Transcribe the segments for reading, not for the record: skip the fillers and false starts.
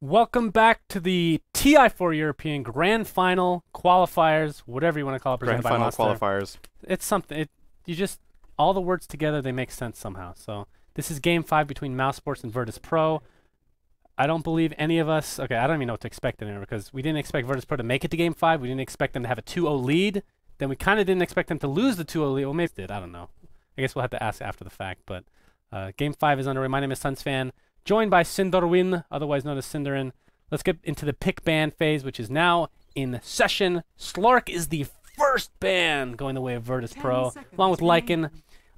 Welcome back to the TI4 European Grand Final Qualifiers, whatever you want to call it. Grand Final Qualifiers. It's something. You just all the words together, they make sense somehow. So this is Game 5 between Mouz Sports and Virtus Pro. I don't believe any of us. Okay, I don't even know what to expect anymore because we didn't expect Virtus Pro to make it to Game 5. We didn't expect them to have a 2-0 lead. Then we kind of didn't expect them to lose the 2-0 lead. Well, maybe they did. I don't know. I guess we'll have to ask after the fact. But Game 5 is underway. My name is Sunsfan, joined by Sindorwin, otherwise known as Sindarin. Let's get into the pick ban phase, which is now in session. Slark is the first ban going the way of Virtus Pro, along with Lycan,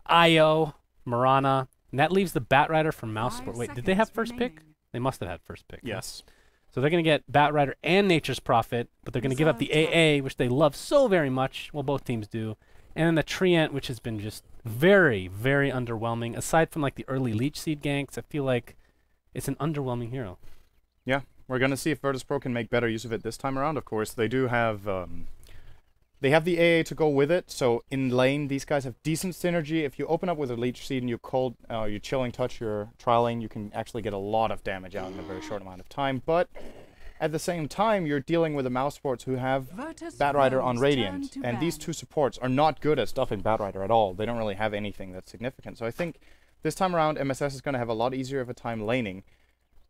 Io, Marana. And that leaves the Batrider for Mouz Sport. Wait, did they have first pick? They must have had first pick. Yes. So they're going to get Batrider and Nature's Prophet, but they're going to give up the AA, which they love so very much. Well, both teams do. And then the Treant, which has been just very, very underwhelming. Aside from like the early Leech Seed ganks, I feel like it's an underwhelming hero. Yeah. We're going to see if Virtus Pro can make better use of it this time around. Of course, they do have they have the AA to go with it. So in lane, these guys have decent synergy. If you open up with a Leech Seed and you Chilling Touch your Trial Lane, you can actually get a lot of damage out in a very short amount of time. But at the same time, you're dealing with the Mouz Sports who have Batrider on Radiant. And these two supports are not good at stuffing Batrider at all. They don't really have anything that's significant. So I think this time around, MSS is going to have a lot easier of a time laning.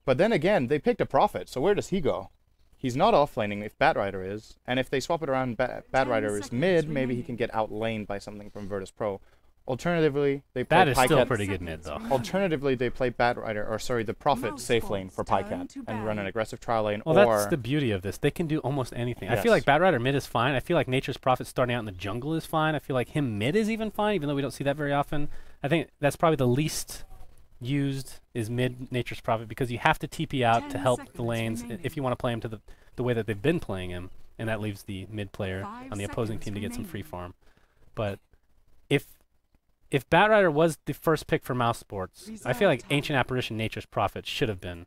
But then again, they picked a Prophet, so where does he go? He's not off-laning if Batrider is, and if they swap it around Batrider is mid, maybe he can get out-laned by something from Virtus Pro. Alternatively, they play That is still pretty good mid, though. Alternatively, they play Batrider, or sorry, the Prophet safe lane for Pycat, and run an aggressive trial lane, well, that's the beauty of this. They can do almost anything. Yes. I feel like Batrider mid is fine. I feel like Nature's Prophet starting out in the jungle is fine. I feel like him mid is even fine, even though we don't see that very often. I think that's probably the least used is mid Nature's Prophet because you have to TP out to help the lanes if you want to play him to the way that they've been playing him, and that leaves the mid player on the opposing team to get some free farm. But if Batrider was the first pick for Mouz Sports, I feel like Ancient Apparition Nature's Prophet should have been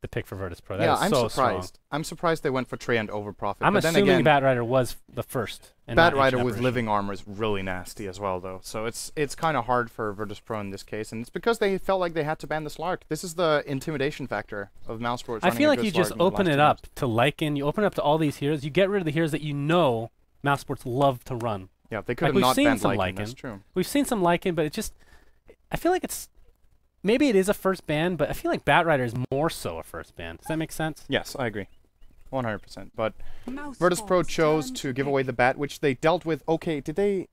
the pick for Virtus Pro. That yeah, is I'm so surprised. Strong. I'm surprised they went for Treant over Prophet. I'm but assuming then again, Batrider was the first. Batrider with living armor is really nasty as well, though. So it's kind of hard for Virtus Pro in this case, and it's because they felt like they had to ban the Slark. This is the intimidation factor of Mouz Sports. I feel like you just open it up to Lycan. You open it up to all these heroes. You get rid of the heroes that you know Mouz Sports love to run. Yeah, they could have not banned Lycan. That's true. We've seen some Lycan, but it just I feel like it's maybe it is a first ban, but I feel like Batrider is more so a first ban. Does that make sense? Yes, I agree. 100%. But Virtus Pro chose to give away the Bat, which they dealt with. Okay, did they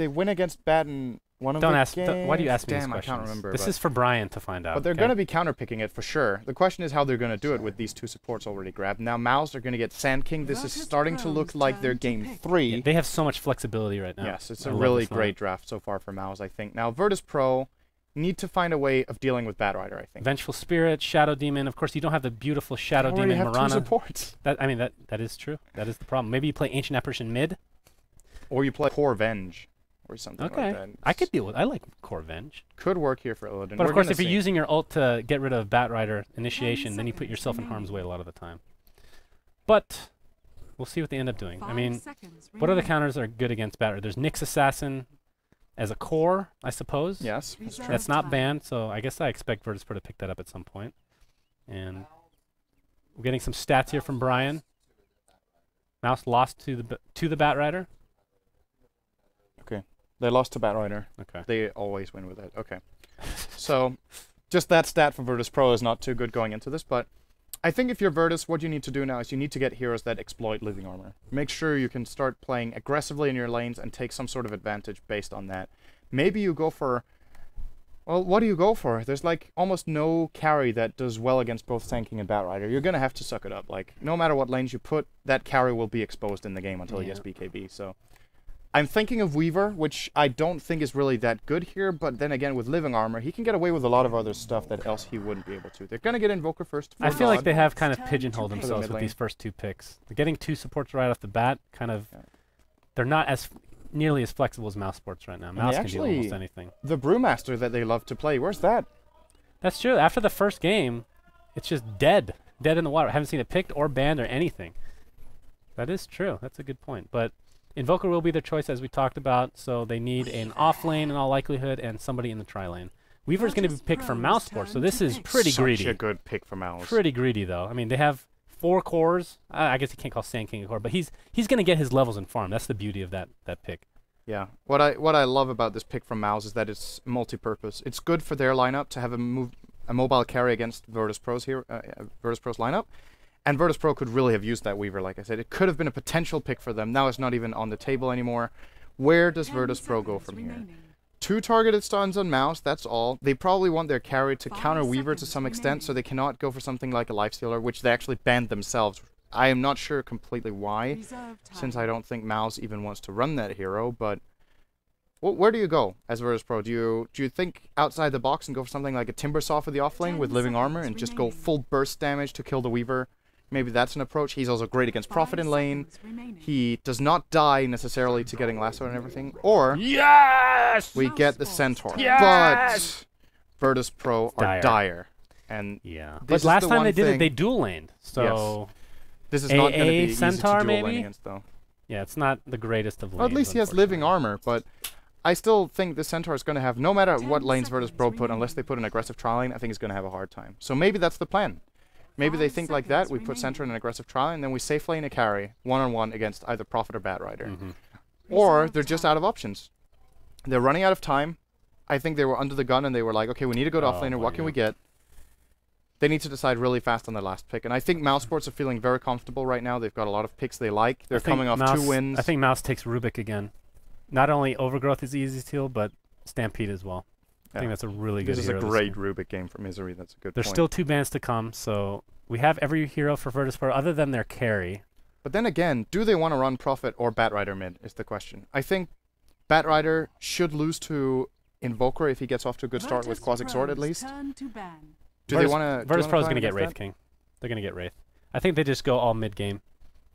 win against Bat in one of the games? Why do you ask me these Damn, questions? I can't remember. This is for Brian to find out. But they're going to be counterpicking it for sure. The question is how they're going to do it with these two supports already grabbed. Now Mouz are going to get Sand King. This is starting to look like their game 3. Yeah, they have so much flexibility right now. Yes, it's a really great draft so far for Mouz, I think. Now Virtus Pro need to find a way of dealing with Batrider, I think. Vengeful Spirit, Shadow Demon. Of course, you don't have the beautiful Shadow Demon have Marana. Two supports. That is true. That is the problem. Maybe you play Ancient Apparition mid. Or you play Core Venge or something like that. I could deal with I like Core Venge. Could work here for Illidan. But of course, if you're using your ult to get rid of Batrider initiation, then you put yourself in harm's way a lot of the time. But we'll see what they end up doing. I mean, what other counters are good against Batrider? There's Nyx Assassin as a core, I suppose. Yes, that's true. That's not banned, so I guess I expect Virtus Pro to pick that up at some point. And we're getting some stats here from Brian. Mouz lost to the Batrider. Okay, they lost to Batrider. Okay, they always win with it. Okay, so just that stat for Virtus Pro is not too good going into this, but I think if you're Virtus, what you need to do now is you need to get heroes that exploit living armor. Make sure you can start playing aggressively in your lanes and take some sort of advantage based on that. Maybe you go for... Well, what do you go for? There's like almost no carry that does well against both Sand King and Batrider. You're going to have to suck it up. Like, no matter what lanes you put, that carry will be exposed in the game until he gets BKB, so... I'm thinking of Weaver, which I don't think is really that good here, but then again, with living armor, he can get away with a lot of other stuff that else he wouldn't be able to. They're going to get Invoker first. I feel like they have kind of pigeonholed themselves with these first two picks. They're getting two supports right off the bat, kind of... Yeah. They're not as nearly as flexible as Mouz Sports right now. Mouz can do almost anything. The Brewmaster that they love to play, where's that? That's true. After the first game, it's just dead. Dead in the water. I haven't seen it picked or banned or anything. That is true. That's a good point. But Invoker will be their choice, as we talked about, so they need an off lane in all likelihood and somebody in the tri lane, Weaver's going to be picked for Mouse Sports, so this is pretty greedy. Such a good pick for Mouse. Pretty greedy, though. I mean, they have 4 cores. I guess you can't call Sand King a core, but he's going to get his levels in farm. That's the beauty of that pick. Yeah. What I love about this pick from Mouse is that it's multi-purpose. It's good for their lineup to have a mobile carry against Virtus Pro's lineup. And Virtus Pro could really have used that Weaver, like I said. It could have been a potential pick for them. Now it's not even on the table anymore. Where does Virtus Pro go from here? 2 targeted stuns on Mouse, that's all. They probably want their carry to counter Weaver to some extent, so they cannot go for something like a Lifestealer, which they actually banned themselves. I am not sure completely why, since I don't think Mouse even wants to run that hero, but where do you go as Virtus Pro? Do you think outside the box and go for something like a Timbersaw for the offlane with Living Armor and just go full burst damage to kill the Weaver? Maybe that's an approach. He's also great against Prophet in lane. He does not die necessarily to getting Lasso and everything. Or yes! we get the Centaur. Yes! But Virtus Pro are dire. And yeah. But last time they did it, they dual laned. So yes. This is not going to be easy Centaur, to dual maybe? lane against, though. Yeah, it's not the greatest of lanes. Well, at least he has Living Armor, but I still think the Centaur is going to have, no matter what lanes Virtus Pro put, unless they put an aggressive trial lane, I think he's going to have a hard time. So maybe that's the plan. Maybe they think like that, we put Centaur in an aggressive trial, and then we safe lane a carry, one-on-one against either Prophet or Batrider. Or they're just out of options. They're running out of time. I think they were under the gun, and they were like, okay, we need to go to offlaner, what can we get? They need to decide really fast on their last pick, and I think Mouse Sports are feeling very comfortable right now. They've got a lot of picks they like. They're coming off 2 wins. I think Mouse takes Rubik again. Not only Overgrowth is easy to steal, but Stampede as well. I think that's a really good hero. This is a great Rubik game for Misery. That's a good point. There's still 2 bans to come, so we have every hero for Virtus Pro other than their carry. But then again, do they want to run Prophet or Batrider mid is the question. I think Batrider should lose to Invoker if he gets off to a good start with Quasic Sword at least. Do they want to... Virtus Pro is going to get Wraith King. They're going to get Wraith. I think they just go all mid game.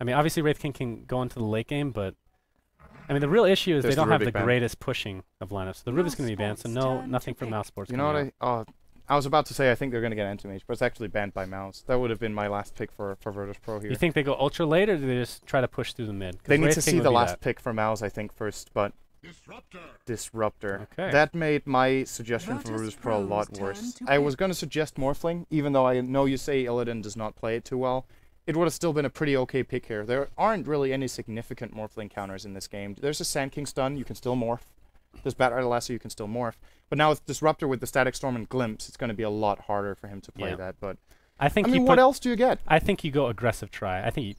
I mean, obviously Wraith King can go into the late game, but I mean, the real issue is they don't have the greatest pushing of lineups. So the Rubik's going to be banned, so nothing from Mouse Sports. You know what I was about to say I think they're going to get Anti-Mage, but it's actually banned by Mouse. That would have been my last pick for Virtus Pro here. You think they go ultra late, or do they just try to push through the mid? They need to see the last pick for Mouse, I think, first, but... Disruptor. Okay. That made my suggestion for Virtus Pro a lot worse. I was going to suggest Morphling, even though I know you say Illidan does not play it too well. It would have still been a pretty okay pick here. There aren't really any significant Morphling counters in this game. There's a Sand King stun, you can still morph. There's Batrider Lasso, you can still morph. But now with Disruptor with the Static Storm and Glimpse, it's going to be a lot harder for him to play that. But I mean, what else do you get? I think you go aggressive try. I think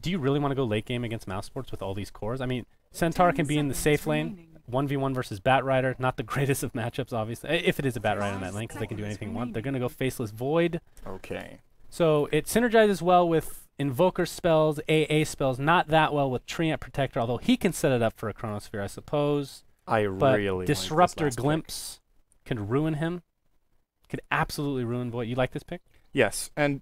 do you really want to go late game against Mouse Sports with all these cores? I mean, Centaur can be in the safe lane, 1v1 versus Batrider. Not the greatest of matchups, obviously. If it is a Batrider in that lane, because they can do anything they want. They're going to go Faceless Void. Okay. So it synergizes well with Invoker spells, AA spells. Not that well with Treant Protector, although he can set it up for a Chronosphere, I suppose. But Disruptor Glimpse can ruin him. Could absolutely ruin Void. You like this pick? Yes, and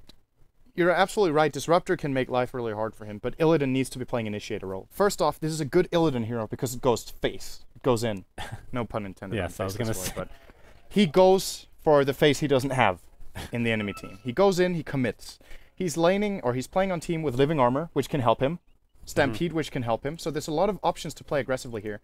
you're absolutely right. Disruptor can make life really hard for him, but Illidan needs to be playing Initiator role. First off, this is a good Illidan hero because it goes face. It goes in. No pun intended. Yes, I was going to say. But he goes for the face he doesn't have in the enemy team. He goes in, he commits. He's laning, or he's playing on team with Living Armor, which can help him. Stampede, which can help him. So there's a lot of options to play aggressively here.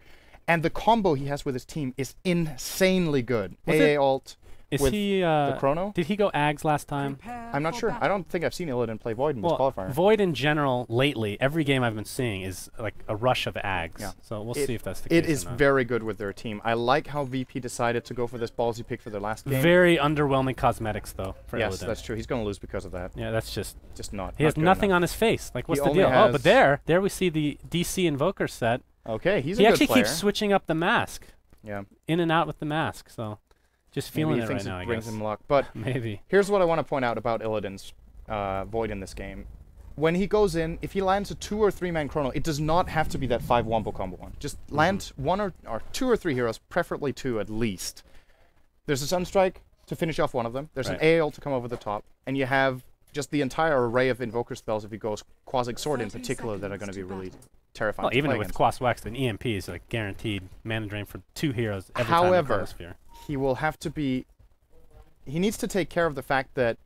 And the combo he has with his team is insanely good. AA ult. Is with he the Chrono? Did he go Ags last time? I'm not sure. I don't think I've seen Illidan play Void in this qualifier. Void in general, lately, every game I've been seeing is like a rush of Ags. Yeah. So we'll see if that's the case. It is very good with their team. I like how VP decided to go for this ballsy pick for their last game. Very underwhelming cosmetics, though, for Yes, Illidan. that's true. He's going to lose because of that. Yeah, that's just not. He has nothing on his face. Like, what's the deal? Oh, but there we see the DC Invoker set. Okay, he's a good player. He actually keeps switching up the mask. Yeah. In and out with the mask, so... Just feeling it right now, I guess. Brings him luck. But maybe. Here's what I want to point out about Illidan's Void in this game. When he goes in, if he lands a 2 or 3 man chrono, it does not have to be that 5 wombo combo one. Just land 1 or 2 or 3 heroes, preferably 2 at least. There's a Sunstrike to finish off one of them. There's an AL to come over the top, and you have just the entire array of Invoker spells if he goes Quasic Sword in particular that are going to be really terrifying. Well, even with Quas Wax and EMP is like guaranteed mana drain for 2 heroes every time in Chronosphere. He will have to be... He needs to take care of the fact that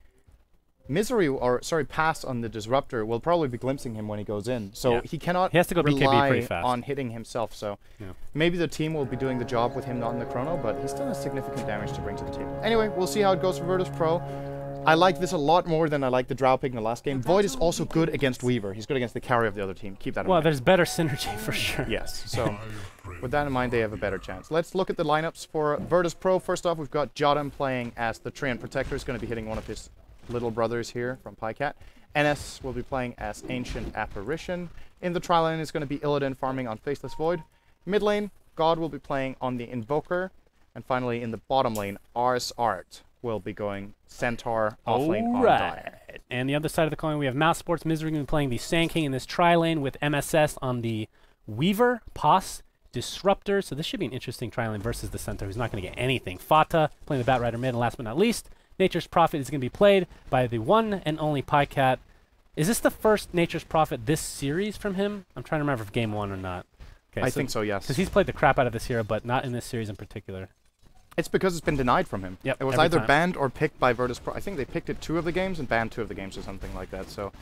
Misery, or sorry, Pass on the Disruptor will probably be glimpsing him when he goes in. So Yeah. he cannot He has to go BKB pretty rely fast. on hitting himself. So Yeah. maybe the team will be doing the job with him not in the chrono, but he still has significant damage to bring to the table. Anyway, we'll see how it goes for Virtus Pro. I like this a lot more than I like the Drow pick in the last game. Void is also good against Weaver. He's good against the carry of the other team. Keep that in Well, mind. there's better synergy for sure. Yes, so with that in mind, they have a better chance. Let's look at the lineups for Virtus Pro. First off, we've got Jotum playing as the Treant Protector. He's going to be hitting one of his little brothers here from Pycat. NS will be playing as Ancient Apparition. In the tri lane is going to be Illidan farming on Faceless Void. Mid lane, God will be playing on the Invoker. And finally, in the bottom lane, Ars Art will be going Centaur off lane on Dire. And the other side of the coin, we have Mouse Sports Misery going to be playing the Sand King in this tri lane with MSS on the Weaver, Pos, Disruptor. So this should be an interesting tri lane versus the Centaur, who's not going to get anything. Fata playing the Bat Rider mid, and last but not least, Nature's Prophet is going to be played by the one and only Pycat. Is this the first Nature's Prophet this series from him? I'm trying to remember if game 1 or not. Okay, I think so, yes. Because he's played the crap out of this hero, but not in this series in particular. It's because it's been denied from him. Yep, it was every either time. banned or picked by Virtus Pro. I think they picked it 2 of the games and banned 2 of the games or something like that. So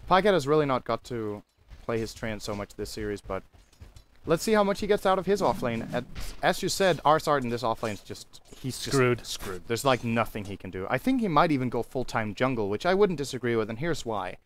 Pycat has really not got to play his Treant so much this series, but let's see how much he gets out of his offlane. As you said, Arsart in this offlane is just... He's Screwed. Just screwed. There's like nothing he can do. I think he might even go full-time jungle, which I wouldn't disagree with, and here's why.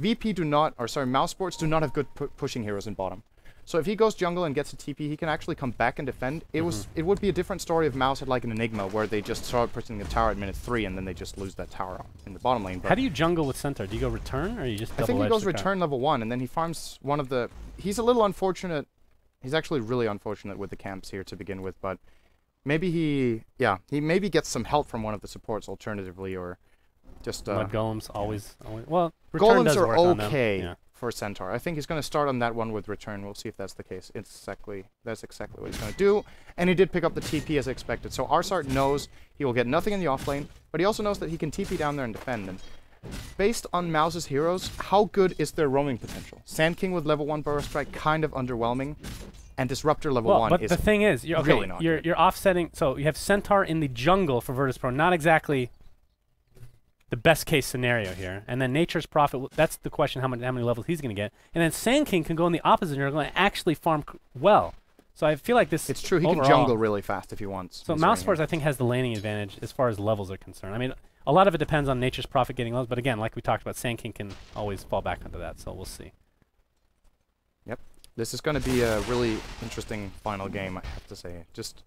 VP do not... Or sorry, Mouse Sports do not have good pushing heroes in bottom. So if he goes jungle and gets a TP, he can actually come back and defend. It would be a different story if Mouse had like an Enigma, where they just start pushing the tower at minute 3 and then they just lose that tower in the bottom lane. But how do you jungle with Centaur? Do you go return, or you just double I think he edge goes the return level 1, and then he farms one of the... He's a little unfortunate. He's actually really unfortunate with the camps here to begin with, but maybe he... Yeah, he maybe gets some help from one of the supports alternatively, or just... Mud Golems always... Well, return Golems does are work on them. okay. Yeah. For Centaur. I think he's going to start on that one with return. We'll see if that's the case. That's exactly what he's going to do. And he did pick up the TP as expected. So Arsart knows he will get nothing in the offlane, but he also knows that he can TP down there and defend. And based on Mouse's heroes, how good is their roaming potential? Sand King with level 1 Burrow Strike, kind of underwhelming. And Disruptor level 1 but is the thing is, really not good. You're offsetting... So you have Centaur in the jungle for Virtus Pro. Not exactly the best case scenario here. And then Nature's Prophet, that's the question, how many levels he's going to get. And then Sand King can go in the opposite, and you're going to actually farm well. So I feel like this... It's true, he overall, can jungle really fast if he wants. So Mouse Sports, I think, has the laning advantage as far as levels are concerned. I mean, a lot of it depends on Nature's Prophet getting levels, but again, like we talked about, Sand King can always fall back onto that, so we'll see. Yep. This is going to be a really interesting final game, I have to say. Just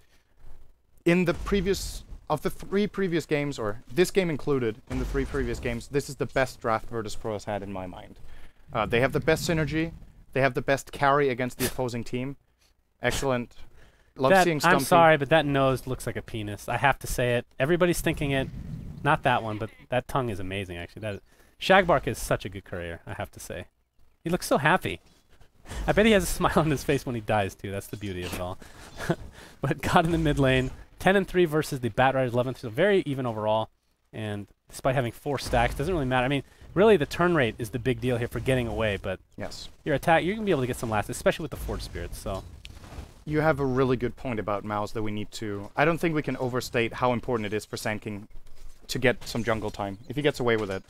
in the previous... Of the 3 previous games, or this game included, in the 3 previous games, this is the best draft Virtus Pro has had in my mind. They have the best synergy. They have the best carry against the opposing team. Excellent. Love seeing Stumpy. I'm sorry, but that nose looks like a penis. I have to say it. Everybody's thinking it. Not that one, but that tongue is amazing, actually. Shagbark is such a good courier, I have to say. He looks so happy. I bet he has a smile on his face when he dies, too. That's the beauty of it all. But God in the mid lane. 10-3 versus the Bat Riders 11th, so very even overall. And despite having 4 stacks, doesn't really matter. I mean, really the turn rate is the big deal here for getting away, but yes, your attack, you're going to be able to get some last, especially with the Forge Spirits, so... You have a really good point about Mouse that we need to... I don't think we can overstate how important it is for Sand King to get some jungle time, if he gets away with it.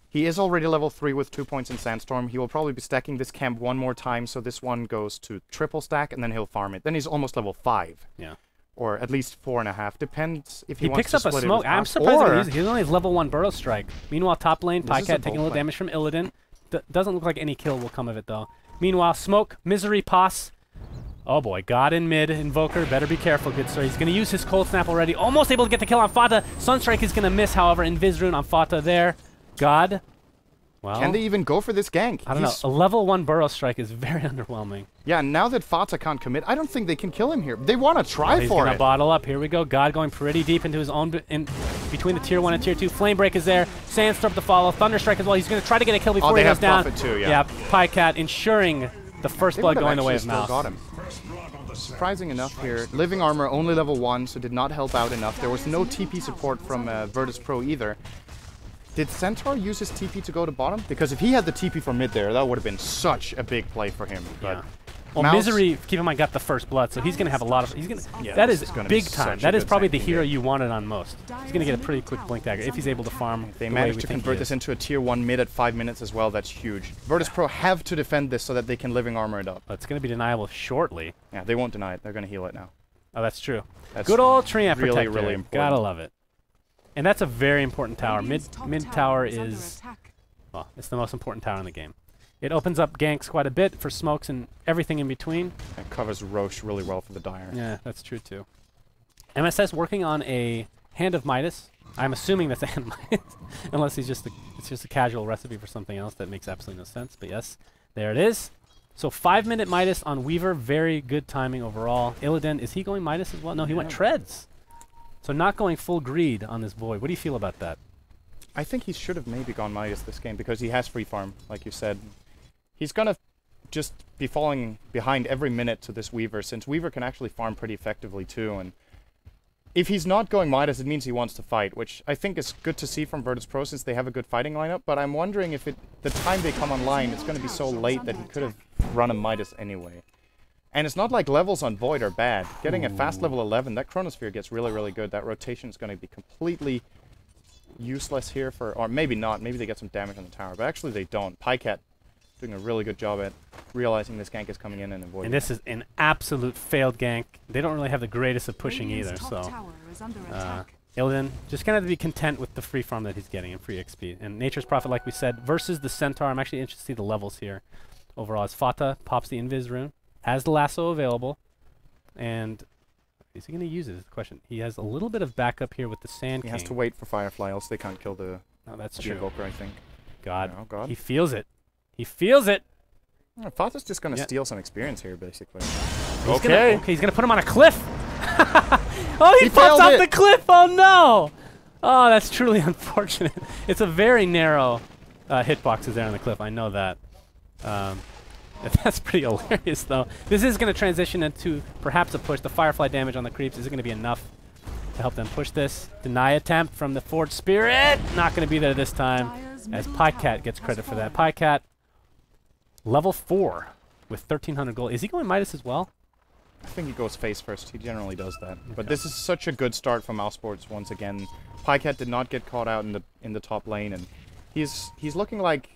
He is already level 3 with 2 points in Sandstorm. He will probably be stacking this camp one more time, so this one goes to triple stack, and then he'll farm it. Then he's almost level 5. Yeah. Or at least 4.5. Depends if he wants picks to up a split smoke. it with I'm Mouse. surprised he only has level 1 Burrow Strike. Meanwhile, top lane, This is a Pycat taking a little play. damage from Illidan. Doesn't look like any kill will come of it, though. Meanwhile, Smoke, Misery, Pos. Oh boy, God in mid, Invoker, better be careful, good sir. He's going to use his Cold Snap already. Almost able to get the kill on Fata. Sunstrike is going to miss, however, Invisrune on Fata there. God. Well, can they even go for this gank? I don't know. A level 1 Burrow Strike is very underwhelming. Yeah, now that Fata can't commit, I don't think they can kill him here. They want to try He's for going it. to bottle up. Here we go. God going pretty deep into his own... in between the tier 1 and tier 2. Flame Break is there. Sandstorm to follow. Thunderstrike as well. He's going to try to get a kill before he goes down. Prophet too, yeah. Yeah, Pycat ensuring the first blood going the way of Mouse. Got him. Surprising enough here, Living Armor only level 1, so did not help out enough. There was no TP support from Virtus Pro either. Did Centaur use his TP to go to bottom? Because if he had the TP from mid there, that would have been such a big play for him. But Well, Mouz- Misery, keep in mind, got the first blood, so he's going to have a lot of... Yeah, that this is gonna be big time. such a That is good probably the tanking hero game. you wanted on most. He's going to get a pretty quick Blink Dagger if he's able to farm. If they the way manage we to think he convert is. this into a tier 1 mid at 5 minutes as well, that's huge. Virtus Pro have to defend this so that they can living armor it up. But it's going to be deniable shortly. Yeah, they won't deny it. They're going to heal it now. Oh, that's true. That's Good old Treant really, Protector. really important. Gotta love it. And that's a very important tower. Mid tower is... Well, it's the most important tower in the game. It opens up ganks quite a bit for smokes and everything in between. It covers Roche really well for the Dire. Yeah, that's true too. MSS working on a Hand of Midas. I'm assuming that's a Hand of Midas, unless it's just a casual recipe for something else that makes absolutely no sense. But yes, there it is. So 5-minute Midas on Weaver, very good timing overall. Illidan, is he going Midas as well? No, he went Treads. So not going full greed on this Void. What do you feel about that? I think he should have maybe gone Midas this game because he has free farm, like you said. He's going to just be falling behind every minute to this Weaver, since Weaver can actually farm pretty effectively too. And if he's not going Midas, it means he wants to fight, which I think is good to see from Virtus Pro since they have a good fighting lineup. But I'm wondering if the time they come online, it's going to be so late that he could have run a Midas anyway. And it's not like levels on Void are bad. Getting a fast level 11, that Chronosphere gets really, really good. That rotation is going to be completely useless here for... Or maybe not. Maybe they get some damage on the tower. But actually they don't. Pycat doing a really good job at realizing this gank is coming in and avoiding And this is an absolute failed gank. They don't really have the greatest of pushing either, so... Illidan just going to have to be content with the free farm that he's getting and free XP. And Nature's Prophet, like we said, versus the Centaur. I'm actually interested to see the levels here. Overall, as Fata pops the Invis rune, has the lasso available, and is he going to use it is the question. He has a little bit of backup here with the Sand King. He has to wait for Firefly, else they can't kill the that's true. Invoker, I think. God. Oh, God. He feels it. He feels it. Fata's just going to steal some experience here, basically. He's going to put him on a cliff. Oh, he pops off the cliff. Oh, no. Oh, that's truly unfortunate. It's a very narrow hitboxes there on the cliff. I know that. That's pretty hilarious, though. This is going to transition into perhaps a push. The Firefly damage on the creeps is going to be enough to help them push this. Deny attempt from the Forge Spirit. Not going to be there this time, as Pycat gets credit for that. Pycat, level 4 with 1,300 gold. Is he going Midas as well? I think he goes face first. He generally does that. Okay. But this is such a good start from Mouse Sports once again. Pycat did not get caught out in the top lane, and he's looking like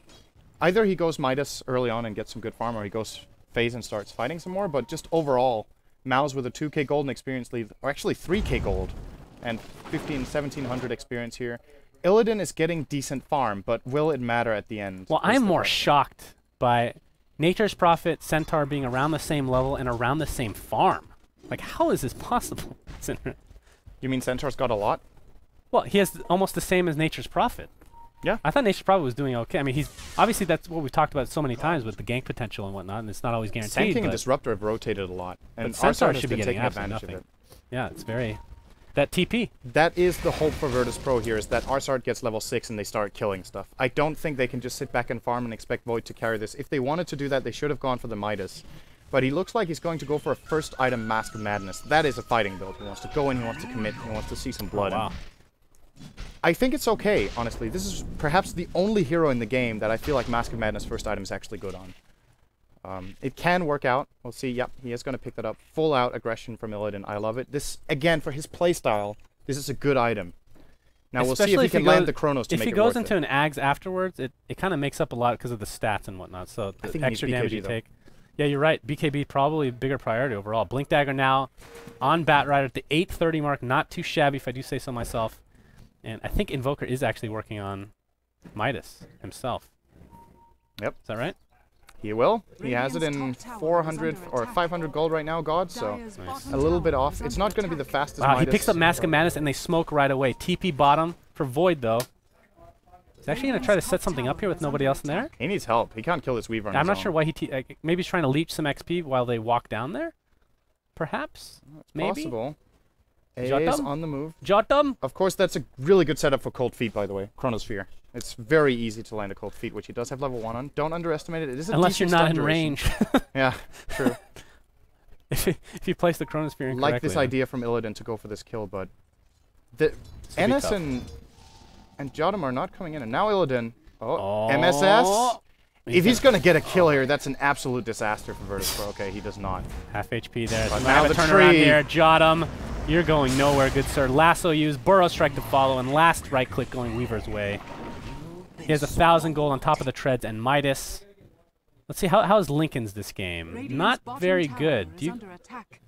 either he goes Midas early on and gets some good farm, or he goes phase and starts fighting some more. But just overall, Mouse with a 2k gold and experience lead, or actually 3k gold, and 1,700 experience here. Illidan is getting decent farm, but will it matter at the end? Well, I'm more shocked by Nature's Prophet, Centaur being around the same level and around the same farm. Like, how is this possible? You mean Centaur's got a lot? Well, he has almost the same as Nature's Prophet. Yeah. I thought Nature's Prophet was doing okay. I mean, he's obviously that's what we've talked about so many times with the gank potential and whatnot, and it's not always guaranteed. Sand King and Disruptor have rotated a lot, and Centaur Arsart should be getting taking advantage of it. Yeah, it's very... That TP. That is the hope for Virtus Pro here, is that Arsart gets level 6 and they start killing stuff. I don't think they can just sit back and farm and expect Void to carry this. If they wanted to do that, they should have gone for the Midas. But he looks like he's going to go for a first item Mask of Madness. That is a fighting build. He wants to go in, he wants to commit, he wants to see some blood. Oh, wow. I think it's okay, honestly. This is perhaps the only hero in the game that I feel like Mask of Madness first item is actually good on. It can work out. We'll see. Yep, he is going to pick that up. Full out aggression from Illidan. I love it. This, again, for his playstyle, this is a good item. Now we'll see if he can land the Chronos to make it worth it. If he goes into an Ags afterwards, it kind of makes up a lot because of the stats and whatnot. So the extra damage you take. Yeah, you're right. BKB probably a bigger priority overall. Blink Dagger now on Batrider at the 830 mark. Not too shabby, if I do say so myself. And I think Invoker is actually working on Midas himself. Yep. Is that right? He will. He has it in 400 or 500 gold right now, God, so nice. A little bit off. It's not going to be the fastest Wow, Midas. He picks up Mask of Madness and they smoke right away. TP bottom for Void, though. He's actually going to try to set something up here with nobody else in there. He needs help. He can't kill this Weaver on his I'm not own. sure why he... maybe he's trying to leech some XP while they walk down there? Perhaps? It's maybe? possible. Is on the move. Jotum? Of course, that's a really good setup for Cold Feet, by the way. Chronosphere. It's very easy to land a Cold Feet, which he does have level 1 on. Don't underestimate it. It is a unless you're not in duration. range. Yeah, true. if you place the Chronosphere incorrectly. Like this idea from Illidan to go for this kill, but the NS and Jotum are not coming in. And now Illidan. Oh, MSS. If he's going to get a kill here, that's an absolute disaster for Virtus Pro. Okay, he does not. Half HP there. But now now the turnaround tree. here. Jottum, you're going nowhere, good sir. Lasso used, Burrow Strike to follow, and last right click going Weaver's way. He has 1,000 gold on top of the treads and Midas. Let's see, how's Lincoln's this game? Not very good. Do you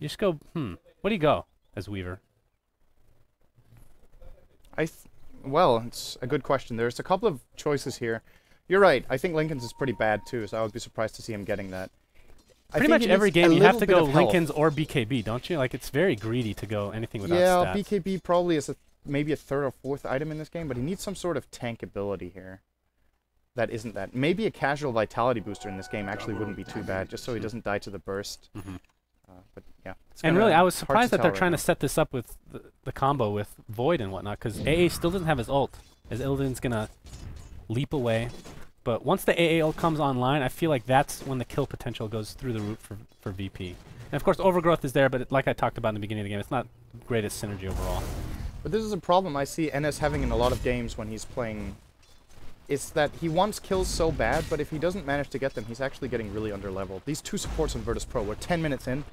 just go, what do you go as Weaver? Well, it's a good question. There's a couple of choices here. You're right. I think Lincoln's is pretty bad too, so I would be surprised to see him getting that. Pretty much every game you have to go Lincoln's or BKB, don't you? Like, it's very greedy to go anything without stats. Yeah, BKB probably is maybe a third or fourth item in this game, but he needs some sort of tank ability here. That isn't that. Maybe a casual vitality booster in this game actually wouldn't be too bad, just so he doesn't die to the burst. But yeah. And really, I was surprised that they're trying to set this up with the combo with Void and whatnot, because AA still doesn't have his ult, as Illidan's going to leap away. But once the AA ult comes online, I feel like that's when the kill potential goes through the roof for VP. And of course, Overgrowth is there, but like I talked about in the beginning of the game, it's not the greatest synergy overall. But this is a problem I see NS having in a lot of games when he's playing. It's that he wants kills so bad, but if he doesn't manage to get them, he's actually getting really underleveled. These two supports on Virtus Pro were 10 minutes in.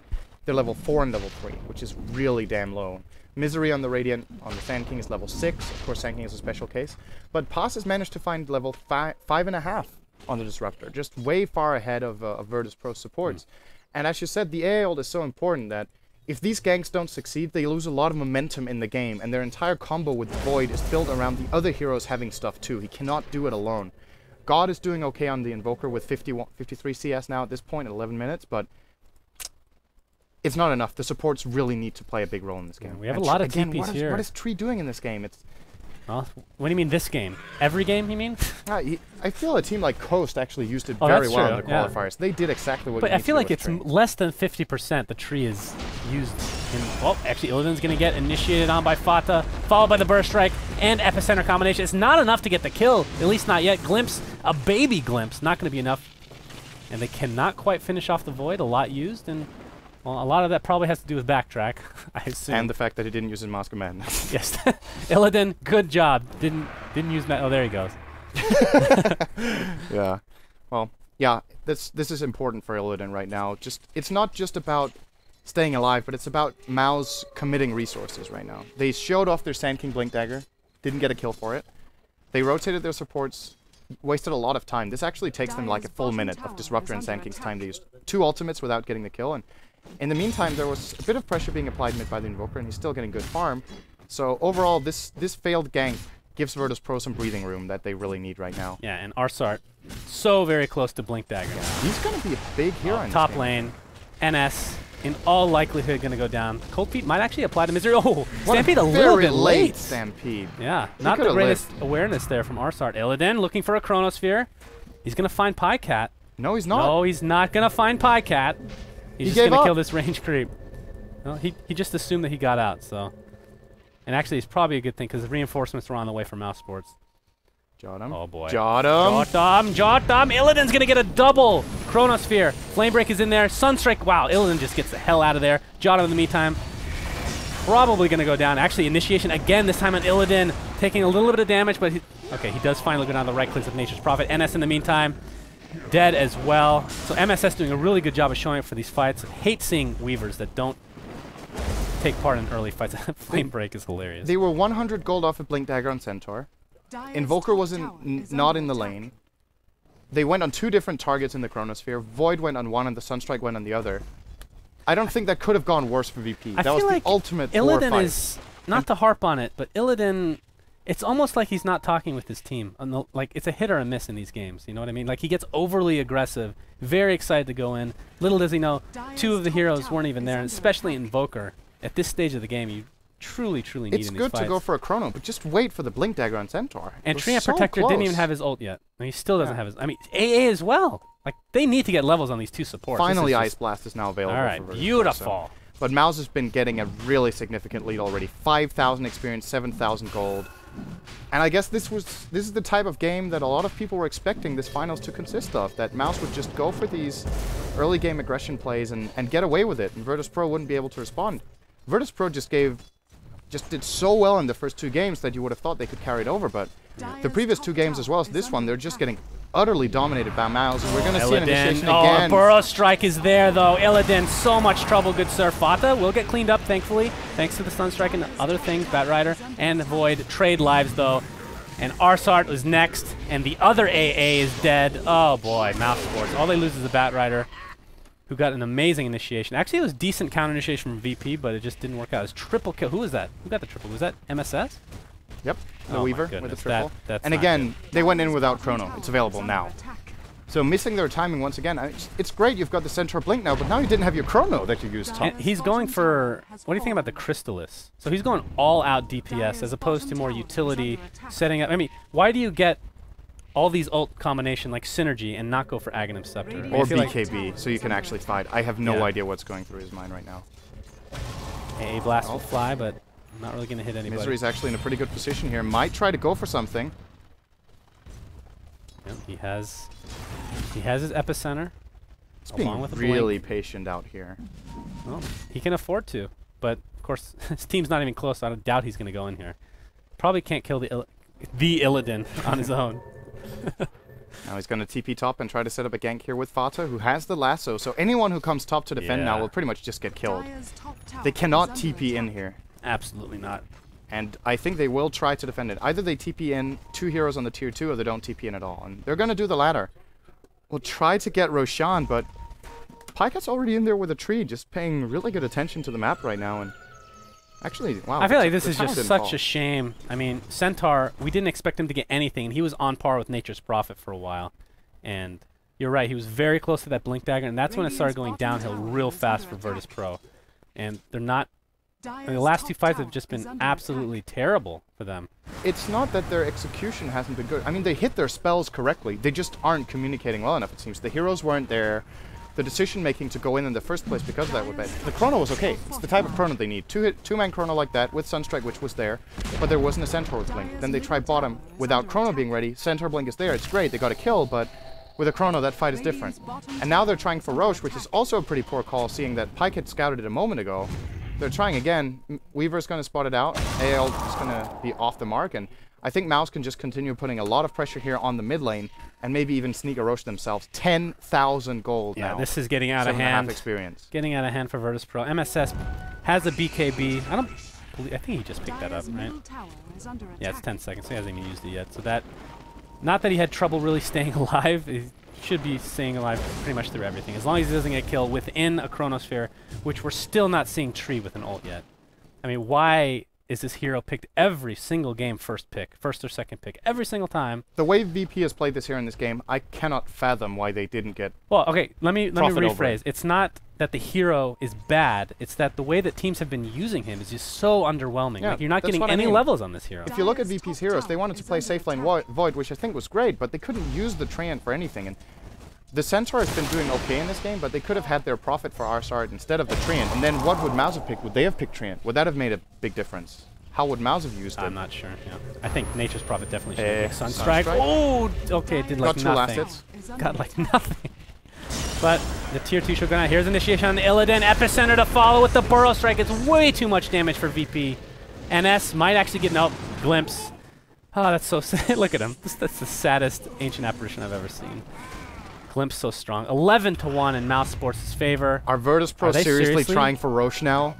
They're level 4 and level 3, which is really damn low. Misery on the Radiant, on the Sand King is level 6. Of course, Sand King is a special case. But Paz has managed to find level 5.5 on the Disruptor, just way far ahead of Virtus Pro supports. And as you said, the AA ult is so important that if these ganks don't succeed, they lose a lot of momentum in the game, and their entire combo with Void is built around the other heroes having stuff too. He cannot do it alone. God is doing okay on the Invoker with 53 CS now at this point at 11 minutes, but it's not enough. The supports really need to play a big role in this game. We have a lot of TPs here. What is Tree doing in this game? It's well, what do you mean this game? Every game, you mean? I feel a team like Coast actually used it very well in the qualifiers. They did exactly what. But I feel like it's less than 50% the tree is used in. Oh, actually, Illidan's going to get initiated on by Fata, followed by the Burst Strike and Epicenter combination. It's not enough to get the kill, at least not yet. Glimpse, a baby glimpse, not going to be enough. And they cannot quite finish off the Void, a lot used, and well, a lot of that probably has to do with backtrack, I assume. And the fact that he didn't use his Mask of Madness. Yes. Illidan, good job. Didn't use oh, there he goes. Yeah. Well, yeah, this is important for Illidan right now. It's not just about staying alive, but it's about Mouz committing resources right now. They showed off their Sand King Blink Dagger, didn't get a kill for it. They rotated their supports, wasted a lot of time. This actually takes them like a full minute of Disruptor and Sand King's time. They used 2 ultimates without getting the kill, and in the meantime, there was a bit of pressure being applied mid by the Invoker, and he's still getting good farm. So overall, this failed gank gives Virtus Pro some breathing room that they really need right now. Yeah, and Arsart, so very close to Blink Dagger. Yeah, he's going to be a big hero in top this lane, NS, in all likelihood going to go down. Cold Feet might actually apply to Misery. Oh, Stampede a little bit late. Stampede. Yeah, not the greatest awareness there from Arsart. Illidan looking for a Chronosphere. He's going to find Pycat. No, he's not. No, he's not going to find Pycat. He's just going to kill this range creep. Well, he just assumed that he got out, so. And actually, it's probably a good thing, because the reinforcements were on the way for Mouse Sports. Jottum. Oh, boy. Jottum. Jottum. Illidan's going to get a double Chronosphere. Flamebreak is in there. Sunstrike. Wow, Illidan just gets the hell out of there. Jottum, in the meantime, probably going to go down. Actually, initiation again, this time on Illidan, taking a little bit of damage, but he does finally go down the right clicks with Nature's Prophet. NS in the meantime, dead as well. So MSS doing a really good job of showing up for these fights. I hate seeing Weavers that don't take part in early fights. Flame Break is hilarious. They were 100 gold off of Blink Dagger on Centaur. Invoker was not in the lane. They went on 2 different targets in the Chronosphere. Void went on one and the Sunstrike went on the other. I don't think that could have gone worse for VP. That was the ultimate war fight. Illidan is, not to harp on it, but Illidan, it's almost like he's not talking with his team. Like, it's a hit or a miss in these games, you know what I mean? Like, he gets overly aggressive, very excited to go in. Little does he know, 2 of the heroes weren't even there, and especially Invoker. At this stage of the game, you truly, truly need in these fights. It's good to go for a Chrono, but just wait for the Blink Dagger on Centaur. And Treant Protector didn't even have his ult yet. And he still doesn't have his... I mean, AA as well. Like, they need to get levels on these 2 supports. Finally, Ice Blast is now available. All right, beautiful. But Mouz has been getting a really significant lead already. 5,000 experience, 7,000 gold. And I guess this is the type of game that a lot of people were expecting this finals to consist of. That Mouz would just go for these early game aggression plays and get away with it. And Virtus Pro wouldn't be able to respond. Virtus Pro just did so well in the first 2 games that you would have thought they could carry it over. But the previous 2 games as well as this one, they're just getting utterly dominated by Mouz, and we're going to see an initiation Oh, again. Burrow Strike is there, though. Illidan, so much trouble, good sir. Fata will get cleaned up, thankfully, thanks to the Stun Strike and other things. Batrider and Void trade lives, though. And Arsart is next, and the other AA is dead. Oh, boy, Mouse Sports. All they lose is the Batrider, who got an amazing initiation. Actually, it was decent counter initiation from VP, but it just didn't work out. It was triple kill. Who was that? Who got the triple? Was that MSS? Yep, the Weaver with the triple. That's and again, they went in without Chrono. It's available now. So missing their timing once again. It's great you've got the Centaur Blink now, but now you didn't have your Chrono that you used top. And he's going for, what do you think about the Crystallis? So he's going all out DPS as opposed to more utility setting up. I mean, why do you get all these ult combination like Synergy and not go for Aghanim Scepter? Or BKB, so you can actually fight. I have no idea what's going through his mind right now. AA Blast will fly, but I'm not really going to hit anybody. Misery's actually in a pretty good position here. Might try to go for something. Yep, he has his epicenter. He's being with a really blink. patient out here. Well, he can afford to, but of course his team's not even close. So I doubt he's going to go in here. Probably can't kill the Illidan on his own. Now he's going to TP top and try to set up a gank here with Fata, who has the lasso. So anyone who comes top to defend now will pretty much just get killed. They cannot TP in here. Absolutely not. And I think they will try to defend it. Either they TP in 2 heroes on the tier 2 or they don't TP in at all. And they're going to do the latter. We'll try to get Roshan, but Pykat's already in there with a tree, just paying really good attention to the map right now. And actually, wow. I feel like this is just such a shame. I mean, Centaur, we didn't expect him to get anything, and he was on par with Nature's Prophet for a while. And you're right, he was very close to that Blink Dagger, and that's when it started going downhill real fast for Virtus Pro. And they're not... I mean, the last 2 fights have just been absolutely terrible for them. It's not that their execution hasn't been good. I mean, they hit their spells correctly. They just aren't communicating well enough, it seems. The heroes weren't there. The decision-making to go in the first place because of that was bad. The Chrono was okay. It's the type of Chrono they need. Two-man Chrono like that with Sunstrike, which was there, but there wasn't a Centaur with Blink. Then they tried bottom without Chrono being ready. Centaur Blink is there. It's great. They got a kill, but with a Chrono, that fight is different. And now they're trying for Roche, which is also a pretty poor call, seeing that Pyke had scouted it a moment ago. They're trying again. Weaver's going to spot it out. AL is going to be off the mark, and I think Mouz can just continue putting a lot of pressure here on the mid lane and maybe even sneak a Roche themselves. 10,000 gold now. Yeah, this is getting out of hand. Experience. Getting out of hand for Virtus Pro. MSS has a BKB. I think he just picked that up, right? Yeah, it's 10 seconds. So he hasn't even used it yet. So that, not that he had trouble really staying alive. He should be staying alive pretty much through everything. As long as he doesn't get killed within a Chronosphere, which we're still not seeing Tree with an ult yet. I mean, why is this hero picked every single game first or second pick, every single time? The way VP has played this hero in this game, I cannot fathom why they didn't get. Well, okay, let me rephrase. It's not that the hero is bad, it's that the way that teams have been using him is just so underwhelming. Yeah, like, you're not getting any levels on this hero. If you look at VP's heroes, they wanted to play safe lane Void, which I think was great, but they couldn't use the Treant for anything. And the Centaur has been doing okay in this game, but they could have had their Prophet for Arsart instead of the Treant. And then what would Mouz have picked? Would they have picked Treant? Would that have made a big difference? How would Mouz have used it? I'm not sure. Yeah. I think Nature's Prophet definitely should have picked Sunstrike. Oh, okay, it did like nothing. Got 2 last hits. Got like nothing. But the tier 2 should go out. Here's initiation on the Illidan. Epicenter to follow with the Burrow Strike. It's way too much damage for VP. NS might actually get no glimpse. Oh, that's so sad. Look at him. That's the saddest Ancient Apparition I've ever seen. Glimpse so strong. 11-1 in Mouse Sports' favor. Are Virtus Pro seriously trying for Roche now?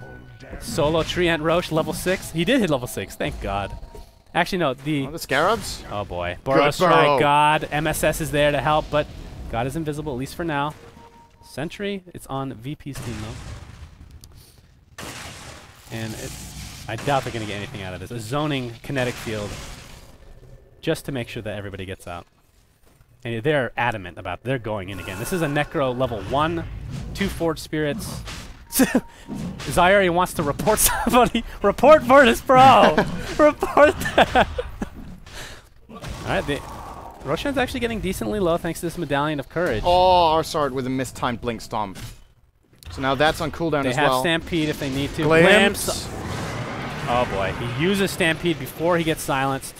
Solo Treant Roche, level 6. He did hit level 6, thank God. Actually, no, the Scarabs? Oh boy. Burrow Strike, God. MSS is there to help, but God is invisible, at least for now. Sentry, it's on VP's team, though. And I doubt they're going to get anything out of this. A zoning kinetic field just to make sure that everybody gets out. And they're adamant about it. They're going in again. This is a Necro level 1, 2 Forge Spirits. Zyari wants to report somebody. Report Virtus Pro! Report that! Alright, Roshan's actually getting decently low thanks to this Medallion of Courage. Oh, Arsart with a mistimed Blink Stomp. So now that's on cooldown as well. They have Stampede if they need to. Glimpse! Oh boy, he uses Stampede before he gets silenced,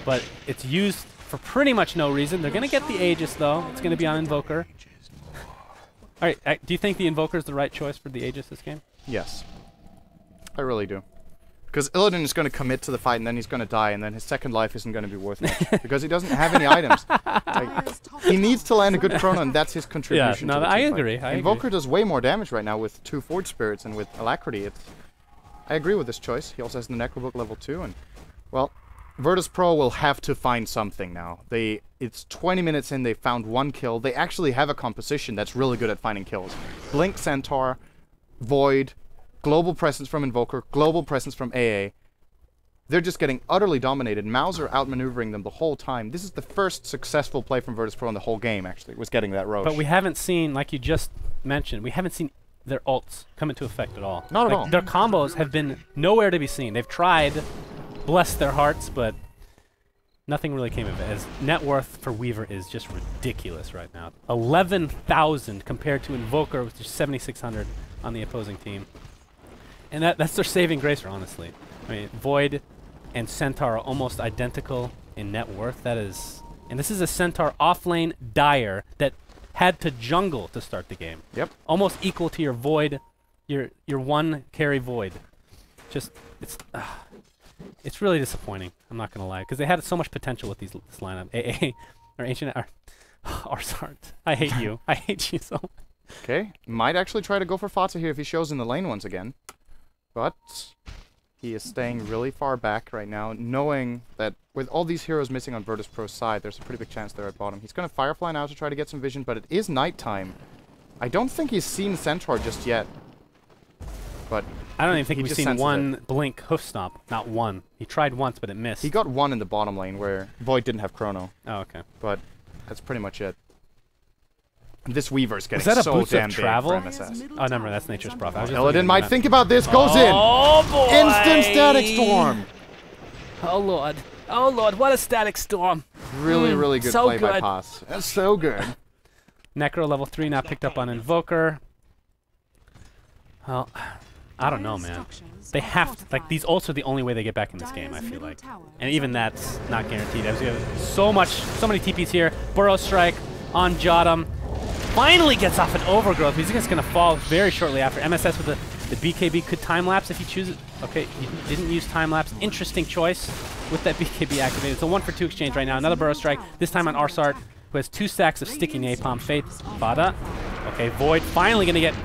but it's used for pretty much no reason. They're going to get the Aegis though. It's going to be on Invoker. Alright, do you think the Invoker is the right choice for the Aegis this game? Yes. I really do. Because Illidan is going to commit to the fight, and then he's going to die, and then his second life isn't going to be worth much. Because he doesn't have any items. Like, he needs to land a good chrono, and that's his contribution to the I team agree. fight. Invoker does way more damage right now with 2 Forge Spirits, and with Alacrity. I agree with this choice. He also has the Necrobook level 2, and, well, Virtus Pro will have to find something now. It's 20 minutes in, they found 1 kill. They actually have a composition that's really good at finding kills. Blink Centaur, Void, global presence from Invoker, global presence from AA. They're just getting utterly dominated. Mouz are outmaneuvering them the whole time. This is the first successful play from Virtus Pro in the whole game, actually, was getting that Roche. But we haven't seen, like you just mentioned, we haven't seen their ults come into effect at all. Not at all. Their combos have been nowhere to be seen. They've tried, bless their hearts, but nothing really came of it. As net worth for Weaver is just ridiculous right now. 11,000 compared to Invoker, which is 7,600 on the opposing team. And that's their saving grace, honestly. I mean, Void and Centaur are almost identical in net worth. That is, and this is a Centaur offlane Dire that had to jungle to start the game. Yep. Almost equal to your Void, your 1 carry Void. Just it's really disappointing. I'm not gonna lie, because they had so much potential with this lineup. AA or Ancient or Arsart. I hate you. I hate you so much. Okay, might actually try to go for Fata here if he shows in the lane once again. But he is staying really far back right now, knowing that with all these heroes missing on Virtus Pro's side, there's a pretty big chance they're at bottom. He's going to Firefly now to try to get some vision, but it is nighttime. I don't think he's seen Centaur just yet. But I don't even think he we've just seen senses one it. blink hoof stomp. Not one. He tried once, but it missed. He got 1 in the bottom lane where Void didn't have Chrono. Oh, okay. But that's pretty much it. This Weaver's getting that a so boost of damn big travel? for MSS. Oh, no, that's Nature's Prophet. I was just Illidan looking might at think about this, goes in! Oh, boy! Instant Static Storm! Oh, Lord. Oh, Lord, what a Static Storm. Really, really good so play by good. Pass. That's so good. Necro level 3 now picked up on Invoker. Well, I don't know, man. They have to, like, these ults are the only way they get back in this game, I feel like. And even that's not guaranteed. As we have so many TPs here. Burrow Strike on Jotum. Finally gets off an Overgrowth. He's just going to fall very shortly after. MSS with the BKB could time-lapse if he chooses. Okay, he didn't use time-lapse. Interesting choice with that BKB activated. It's a 1-for-2 exchange right now. Another Burrow Strike, this time on Arsart, who has 2 stacks of sticky Napalm. Faith, Fada. Okay, Void finally going to get...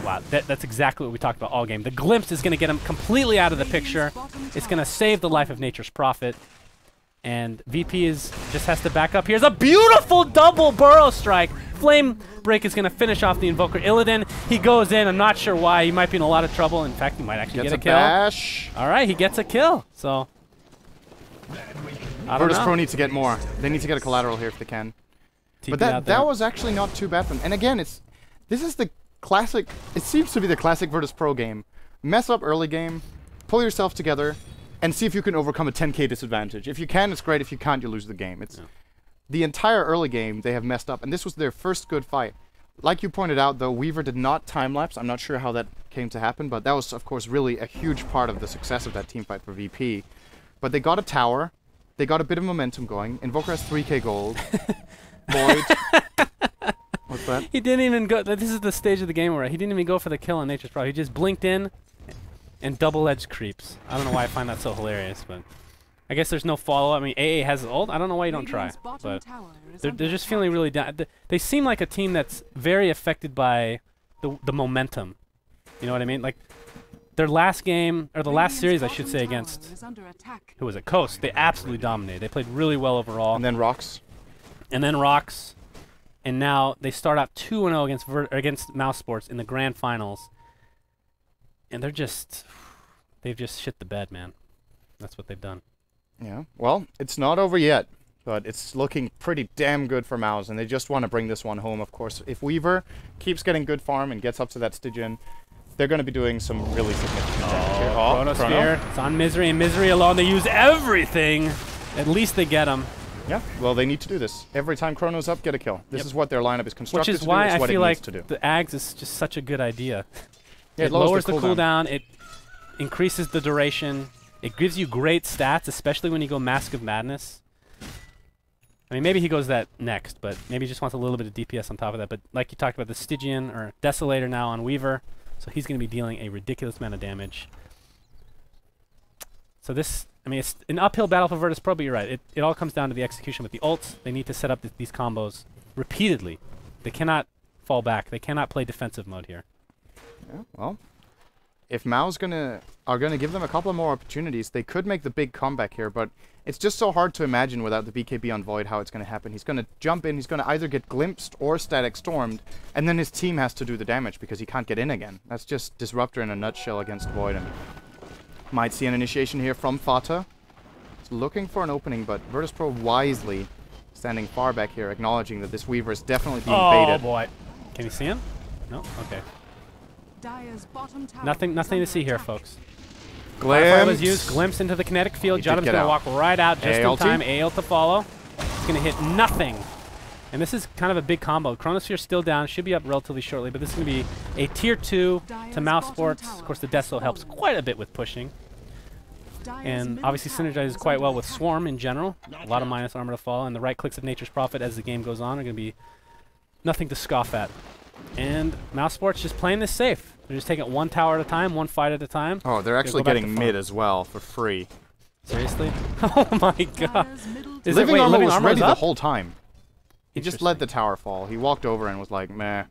Wow, that's exactly what we talked about all game. The Glimpse is going to get him completely out of the picture. It's going to save the life of Nature's Prophet. And VP just has to back up. Here's a beautiful double Burrow Strike. Flame Break is going to finish off the Invoker. Illidan, he goes in. I'm not sure why. He might be in a lot of trouble. In fact, he might actually get a kill. Bash. All right, he gets a kill. So, I don't Virtus know. Pro needs to get more. They need to get a collateral here if they can. TP But that was actually not too bad for them. And again, this is the classic, it seems to be the classic Virtus Pro game. Mess up early game, pull yourself together, and see if you can overcome a 10k disadvantage. If you can, it's great. If you can't, you lose the game. It's the entire early game they have messed up, and this was their first good fight. Like you pointed out, though, Weaver did not time-lapse. I'm not sure how that came to happen, but that was, of course, really a huge part of the success of that team fight for VP. But they got a tower. They got a bit of momentum going. Invoker has 3k gold. Void. What's that? He didn't even go. This is the stage of the game where he didn't even go for the kill on Nature's Prophet. He just blinked in and double-edged creeps. I don't know why I find that so hilarious, but I guess there's no follow. I mean, AA has ult. I don't know why you don't try, but they're just feeling really down. They seem like a team that's very affected by the momentum. You know what I mean? Like their last game, or the last series, I should say, against who was it? Coast. They absolutely dominated. They played really well overall. And then Rocks. And then Rocks. And now they start out 2-0 against Mouse Sports in the grand finals. And they've just shit the bed, man. That's what they've done. Yeah, well, it's not over yet, but it's looking pretty damn good for Mouz, and they just want to bring this one home, of course. If Weaver keeps getting good farm and gets up to that Stygian, they're going to be doing some really significant damage here. Chronosphere. It's on Misery, and Misery alone. They use everything. At least they get him. Yeah, well, they need to do this. Every time Chrono's up, get a kill. This is what their lineup is constructed Which is why I feel like the Ags is just such a good idea. Yeah, it lowers the cooldown. It increases the duration. It gives you great stats, especially when you go Mask of Madness. I mean, maybe he goes that next, but maybe he just wants a little bit of DPS on top of that. But like you talked about, the Stygian or Desolator now on Weaver, so he's going to be dealing a ridiculous amount of damage. So this, I mean, it's an uphill battle for Virtus Pro, but you're right. It all comes down to the execution with the ults. They need to set up these combos repeatedly. They cannot fall back. They cannot play defensive mode here. Yeah, well, if Mouz are gonna give them a couple of more opportunities, they could make the big comeback here, but it's just so hard to imagine without the BKB on Void how it's gonna happen. He's gonna jump in, he's gonna either get glimpsed or static stormed, and then his team has to do the damage because he can't get in again. That's just Disruptor in a nutshell against Void, and might see an initiation here from Fata. He's looking for an opening, but Virtus Pro wisely standing far back here, acknowledging that this Weaver is definitely being baited. Oh boy. Can you see him? No? Okay. Nothing to see here, folks. Glimpse was used. Glimpse into the kinetic field. Jadam's going to walk right out just in time. AL to follow. He's going to hit nothing. And this is kind of a big combo. Chronosphere's still down. Should be up relatively shortly, but this is going to be a tier 2 to Mouse Sports. Of course, the Deathslow helps quite a bit with pushing. And obviously synergizes quite well with Swarm in general. A lot of minus armor to fall, and the right clicks of Nature's Prophet as the game goes on are going to be nothing to scoff at. And Mouse Sports just playing this safe. They're just taking it one tower at a time, one fight at a time. Oh, they're actually getting mid as well for free. Seriously? Oh my god. Living Armor was ready the whole time. He just let the tower fall. He walked over and was like, meh.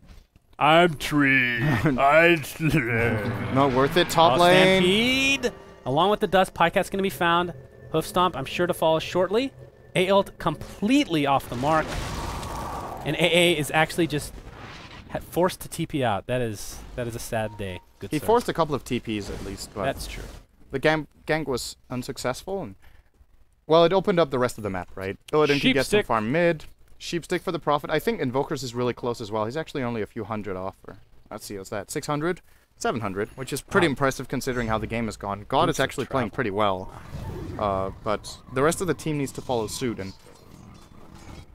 I'm tree. Not worth it, top lane. Stampede. Along with the dust, Pycat's going to be found. Hoof Stomp, I'm sure to follow shortly. A-ult completely off the mark. And AA is actually just forced to TP out. That is a sad day. Good he forced a couple of TPs at least, but that's true. The gank was unsuccessful, and well, it opened up the rest of the map, right? Illidan can get some farm mid. Sheepstick for the Prophet. I think Invokers is really close as well. He's actually only a few hundred off. Or, let's see, what's that? 600? 700, which is pretty impressive considering how the game has gone. God is actually playing pretty well. But the rest of the team needs to follow suit, and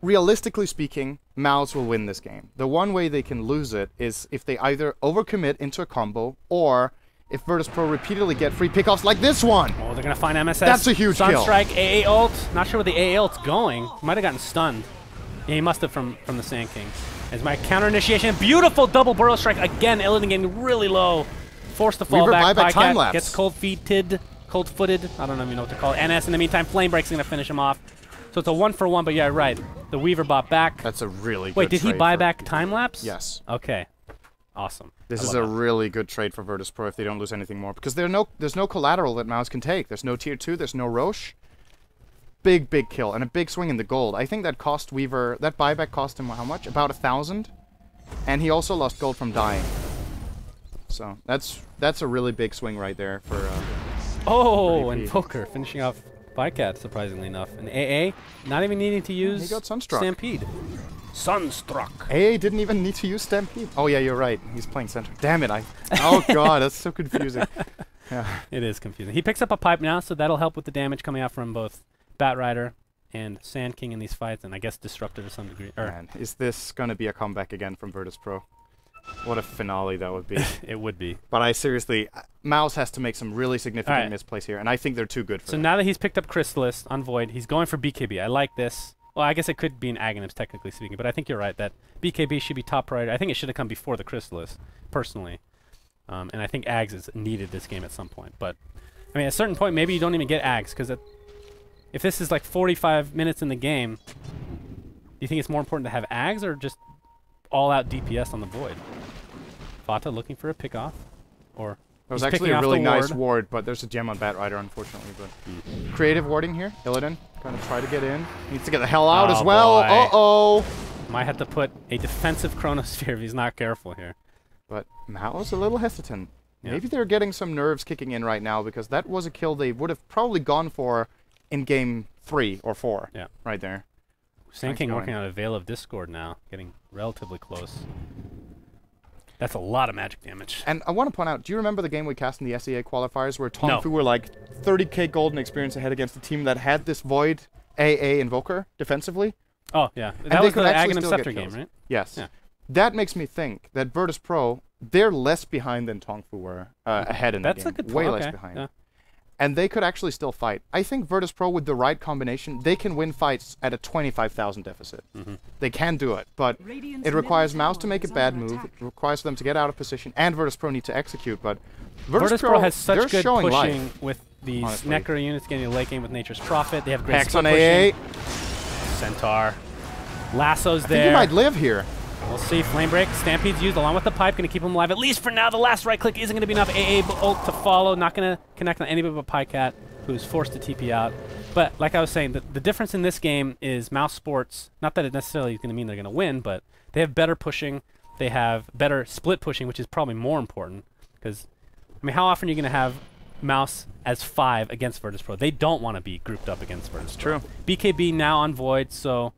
realistically speaking, Mouz will win this game. The one way they can lose it is if they either overcommit into a combo, or if Virtus Pro repeatedly get free pickoffs like this one. Oh, they're going to find MSS. That's a huge kill. Sunstrike, AA ult. Not sure where the AA ult's going. Might have gotten stunned. Yeah, he must have from the Sand King. As my counter initiation, beautiful double burrow strike again. Illidan getting really low, forced to fall back. Pycat gets cold-footed. I don't even know what to call it. NS in the meantime, Flame Break's gonna finish him off. So it's a 1-for-1. But yeah, right. The Weaver bought back. That's a really good. Wait, did he buy back time lapse? Yes. Okay. Awesome. This is a really good trade for Virtus Pro if they don't lose anything more, because there's no collateral that Mouz can take. There's no tier 2. There's no Roche. Big kill and a big swing in the gold. I think that cost Weaver, that buyback cost him how much? About 1,000, and he also lost gold from dying. So that's a really big swing right there for. Oh, and Poker finishing off Bycat, surprisingly enough. And AA not even needing to use he got Sunstruck. Stampede. Sunstruck. AA didn't even need to use Stampede. Oh yeah, you're right. He's playing center. Damn it! Oh god, that's so confusing. Yeah. It is confusing. He picks up a pipe now, so that'll help with the damage coming out from both Bat Rider and Sand King in these fights, and I guess Disruptor to some degree. Man, is this going to be a comeback again from Virtus Pro? What a finale that would be. It would be. But I seriously, Mouz has to make some really significant misplays here, and I think they're too good for So now that he's picked up Chrysalis on Void, he's going for BKB. I like this. Well, I guess it could be an Aghanim's, technically speaking, but I think you're right that BKB should be top priority. I think it should have come before the Chrysalis, personally. And I think Ags is needed this game at some point. But, I mean, at a certain point, maybe you don't even get Ags, because if this is like 45 minutes in the game, do you think it's more important to have Ags or just all-out DPS on the Void? Fata looking for a pickoff, or that was actually a really nice ward, but there's a gem on Bat Rider, unfortunately. But creative warding here. Illidan gonna try to get in. Needs to get the hell out as well. Uh-oh. Might have to put a defensive Chronosphere if he's not careful here. But Mouz a little hesitant. Yeah. Maybe they're getting some nerves kicking in right now, because that was a kill they would have probably gone for in game 3 or 4. Yeah, right there. Sand King working on a Veil of Discord now, getting relatively close. That's a lot of magic damage. And I want to point out, do you remember the game we cast in the SEA qualifiers where Tongfu were like 30k golden experience ahead against a team that had this Void AA Invoker defensively? Oh, yeah. That was the Aghanim Scepter game, right? Yes. Yeah. That makes me think that Virtus Pro, they're less behind than Tongfu were ahead in the game. That's a good point. Way less behind. Yeah. And they could actually still fight. I think Virtus Pro, with the right combination, they can win fights at a 25,000 deficit. They can do it, but it requires Mouz to make a bad move. It requires them to get out of position, and Virtus Pro need to execute. But Virtus Pro has such good pushing with These honestly. Necro units getting a late game with Nature's Prophet. They have great Hex split on AA. pushing. Centaur. Lasso's I there. think he might live here. We'll see. Flame Break. Stampede's used along with the pipe. Going to keep him alive, at least for now. The last right click isn't going to be enough. AA ult to follow. Not going to connect on anybody but Pycat, who's forced to TP out. But like I was saying, the difference in this game is Mouse Sports, not that it necessarily is going to mean they're going to win, but they have better pushing. They have better split pushing, which is probably more important. Because, I mean, how often are you going to have Mouse as 5 against Virtus.pro? They don't want to be grouped up against Virtus.pro. True. BKB now on Void, so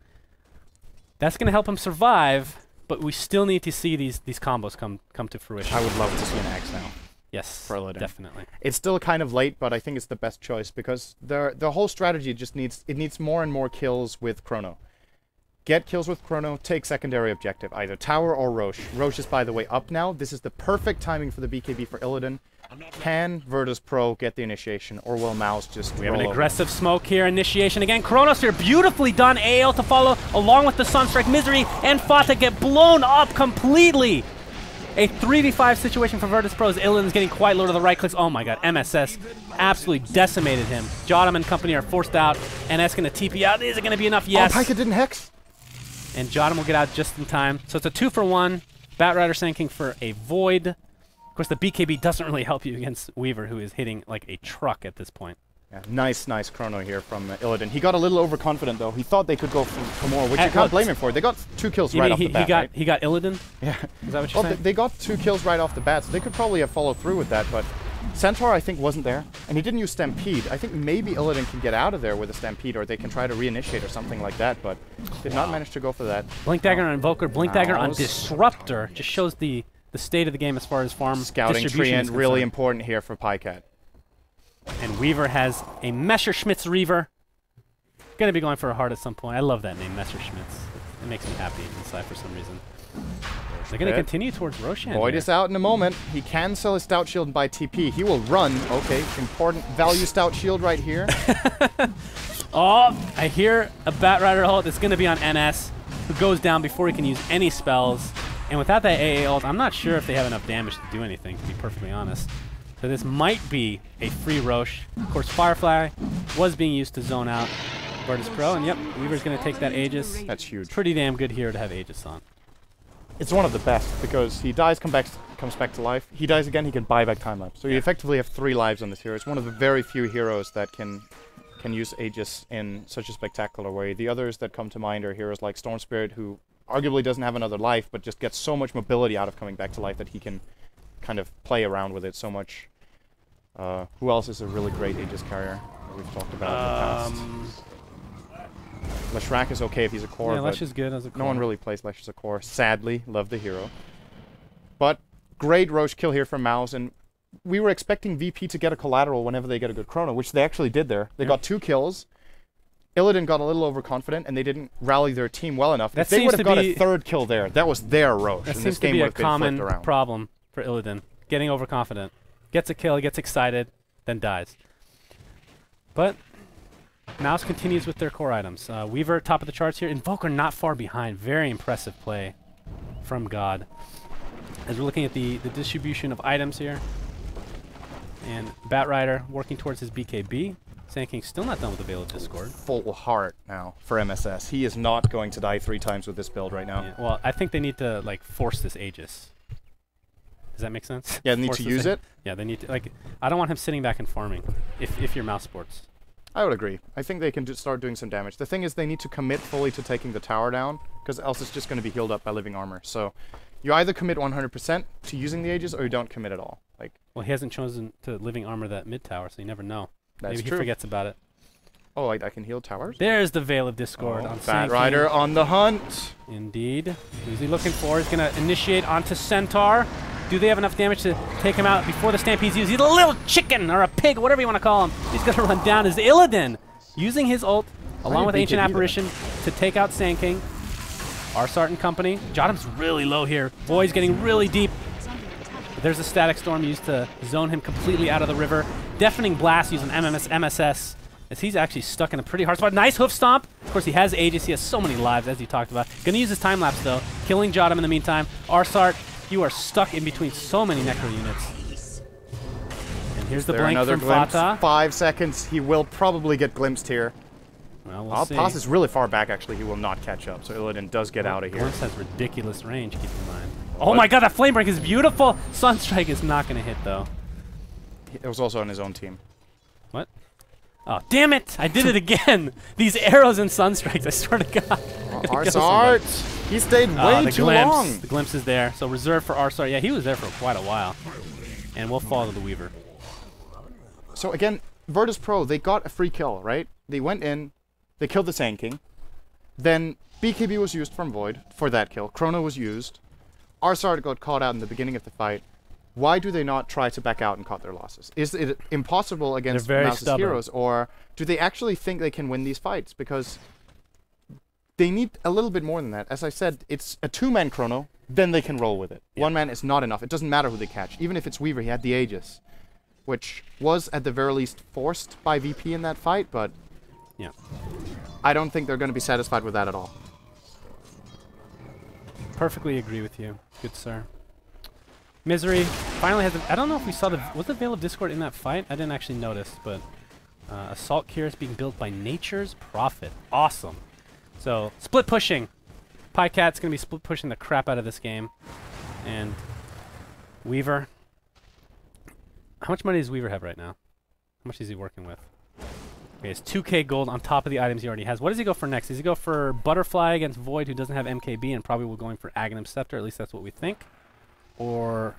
that's going to help him survive. But we still need to see these combos come to fruition. I would love to see an X now. Yes, for Illidan. definitely. It's still kind of late, but I think it's the best choice because the whole strategy just needs more and more kills with Chrono. Get kills with Chrono, take secondary objective, either Tower or Roche. Roche is, by the way, up now. This is the perfect timing for the BKB for Illidan. Can Virtus.pro get the initiation, or will Mouse just We have an aggressive smoke here. Initiation again. Chronos here, beautifully done. AL to follow, along with the Sunstrike. Misery and Fata get blown up completely. A 3v5 situation for Virtus.pro as Illidan's getting quite low to the right clicks. Oh my god, MSS absolutely decimated him. Jodam and company are forced out. NS going to TP out. Is it going to be enough? Yes. Oh, Pyka didn't Hex. And Jodam will get out just in time. So it's a 2-for-1. Batrider Sand for a Void. Of course, the BKB doesn't really help you against Weaver, who is hitting like a truck at this point. Yeah, nice Chrono here from Illidan. He got a little overconfident, though. He thought they could go for more, which you can't blame him for. They got 2 kills right off the bat, he got Illidan? Yeah. Is that what you're saying? They got 2 kills right off the bat, so they could probably have followed through with that, but Centaur, I think, wasn't there. And he didn't use Stampede. I think maybe Illidan can get out of there with a Stampede, or they can try to reinitiate or something like that, but did not manage to go for that. Blink Dagger on Invoker, Blink Dagger on Disruptor. Just shows the state of the game as far as farm Scouting distribution is tree really concerned. important here for Pycat. And Weaver has a Messerschmitt's Reaver. Gonna be going for a heart at some point. I love that name, Messerschmitt's. It makes me happy inside for some reason. They're gonna continue towards Roshan. Void is out in a moment. He can sell his Stout Shield and buy TP. He will run. Okay, important value Stout Shield right here. Oh, I hear a Batrider ult that's gonna be on NS, who goes down before he can use any spells. And without that AA ult, I'm not sure if they have enough damage to do anything, to be perfectly honest. So this might be a free Roche. Of course, Firefly was being used to zone out Virtus.pro, and yep, Weaver's going to take that Aegis. That's huge. Pretty damn good hero to have Aegis on. It's one of the best, because he dies, comes back to life. He dies again, he can buy back time lapse. So you effectively have 3 lives on this hero. It's one of the very few heroes that can use Aegis in such a spectacular way. The others that come to mind are heroes like Storm Spirit, who arguably doesn't have another life, but just gets so much mobility out of coming back to life that he can kind of play around with it so much. Who else is a really great Aegis carrier that we've talked about in the past? Leshrac is okay if he's a core, Yeah, but Lesh is good as a core. no one really plays Lesh as a core. Sadly, love the hero. But great Roche kill here from Mouz, and we were expecting VP to get a collateral whenever they get a good Chrono, which they actually did there. They got 2 kills. Illidan got a little overconfident, and they didn't rally their team well enough. If they would have got a 3rd kill there, that was their Roche. That and seems this game to be would a have been flipped common around. problem for Illidan. Getting overconfident. Gets a kill, gets excited, then dies. But Mouse continues with their core items. Weaver, top of the charts here. Invoker not far behind. Very impressive play from God. As we're looking at the distribution of items here. And Batrider working towards his BKB. Sand King still not done with the Veil of Discord. Full heart now for MSS. He is not going to die 3 times with this build right now. Yeah, well, I think they need to like force this Aegis. Does that make sense? Yeah, they need Force to this use in. it. Yeah, they need to, like, I don't want him sitting back and farming if you're Mouse Sports. I would agree. I think they can start doing some damage. The thing is, they need to commit fully to taking the tower down, because else it's just going to be healed up by living armor. So you either commit 100% to using the Aegis, or you don't commit at all. Like, Well, he hasn't chosen to living armor that mid tower, so you never know. That's Maybe true. he forgets about it. oh, I can heal towers? There's the Veil of Discord on Sand King. Batrider on the hunt. Indeed. Who's he looking for? He's going to initiate onto Centaur. Do they have enough damage to take him out before the Stampede's used? He's a little chicken, or a pig, whatever you want to call him. He's going to run down as Illidan, using his ult, along with Ancient Apparition, to take out Sand King. Arsart and company. Jodam's really low here. Void's getting really deep. But there's a Static Storm used to zone him completely out of the river. Deafening Blast using MSS, as he's actually stuck in a pretty hard spot. Nice hoof stomp. Of course, he has Aegis. He has so many lives, as you talked about. Gonna use his time lapse, though. Killing Jodam in the meantime. Arsart, you are stuck in between so many Necro units. And Here's the There blink another from glimpse. Fata. 5 seconds. He will probably get glimpsed here. Well, we'll see. Pass is really far back, actually. He will not catch up. So Illidan does get out of here. Glimpse has ridiculous range, keep in mind. Oh my god, that flame break is beautiful! Sunstrike is not going to hit, though. It was also on his own team. What? Oh, damn it! I did it again! These arrows and Sunstrikes, I swear to God. Arsart! He stayed way too long! The glimpse is there. So reserve for Arsart. Yeah, he was there for quite a while. And we'll follow the Weaver. So again, Virtus Pro, they got a free kill, right? They went in, they killed the Sand King. Then BKB was used from Void for that kill. Chrono was used. Arsart got caught out in the beginning of the fight. Why do they not try to back out and cut their losses? Is it impossible against Mouse's heroes, or do they actually think they can win these fights? Because they need a little bit more than that. As I said, it's a 2-man Chrono, then they can roll with it. Yeah. 1 man is not enough. It doesn't matter who they catch. Even if it's Weaver, he had the Aegis, which was at the very least forced by VP in that fight, but yeah, I don't think they're going to be satisfied with that at all. Perfectly agree with you, good sir. Misery finally has I don't know if we saw was the Veil of Discord in that fight? I didn't actually notice, but Assault Cure is being built by Nature's Prophet. Awesome. So, split pushing. Pycat's going to be split pushing the crap out of this game. And Weaver. How much money does Weaver have right now? How much is he working with? Okay, it's 2k gold on top of the items he already has. What does he go for next? Does he go for Butterfly against Void, who doesn't have MKB, and probably will going for Aghanim Scepter? At least that's what we think. Or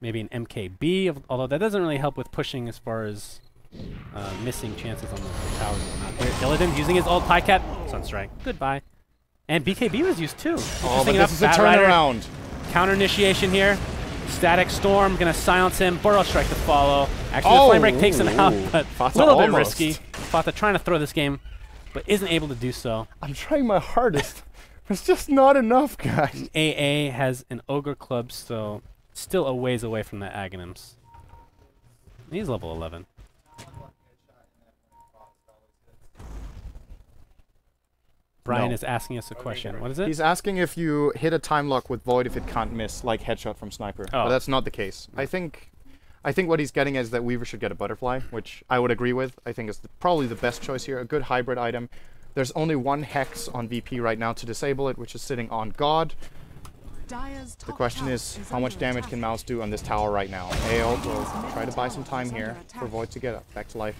maybe an MKB, although that doesn't really help with pushing as far as missing chances on the towers and whatnot. Here, Illidan using his ult, Pycat, Sunstrike, goodbye. And BKB was used too. Oh, but this is a turnaround. Counter initiation here. Static Storm, gonna silence him. Burrow Strike to follow. Actually, the Flame Break takes him out, but a little bit risky. Fata trying to throw this game, but isn't able to do so. I'm trying my hardest. It's just not enough, guys. AA has an Ogre Club, so still a ways away from the Aghanims. He's level 11. Brian is asking us a question. What is it? He's asking if you hit a time lock with Void if it can't miss, like headshot from Sniper. Oh. But that's not the case. I think what he's getting is that Weaver should get a Butterfly, which I would agree with. I think it's probably the best choice here. A good hybrid item. There's only 1 Hex on VP right now to disable it, which is sitting on God. The question is, how much damage can Mouz do on this tower right now? AO will try to buy some time here for Void to get back to life.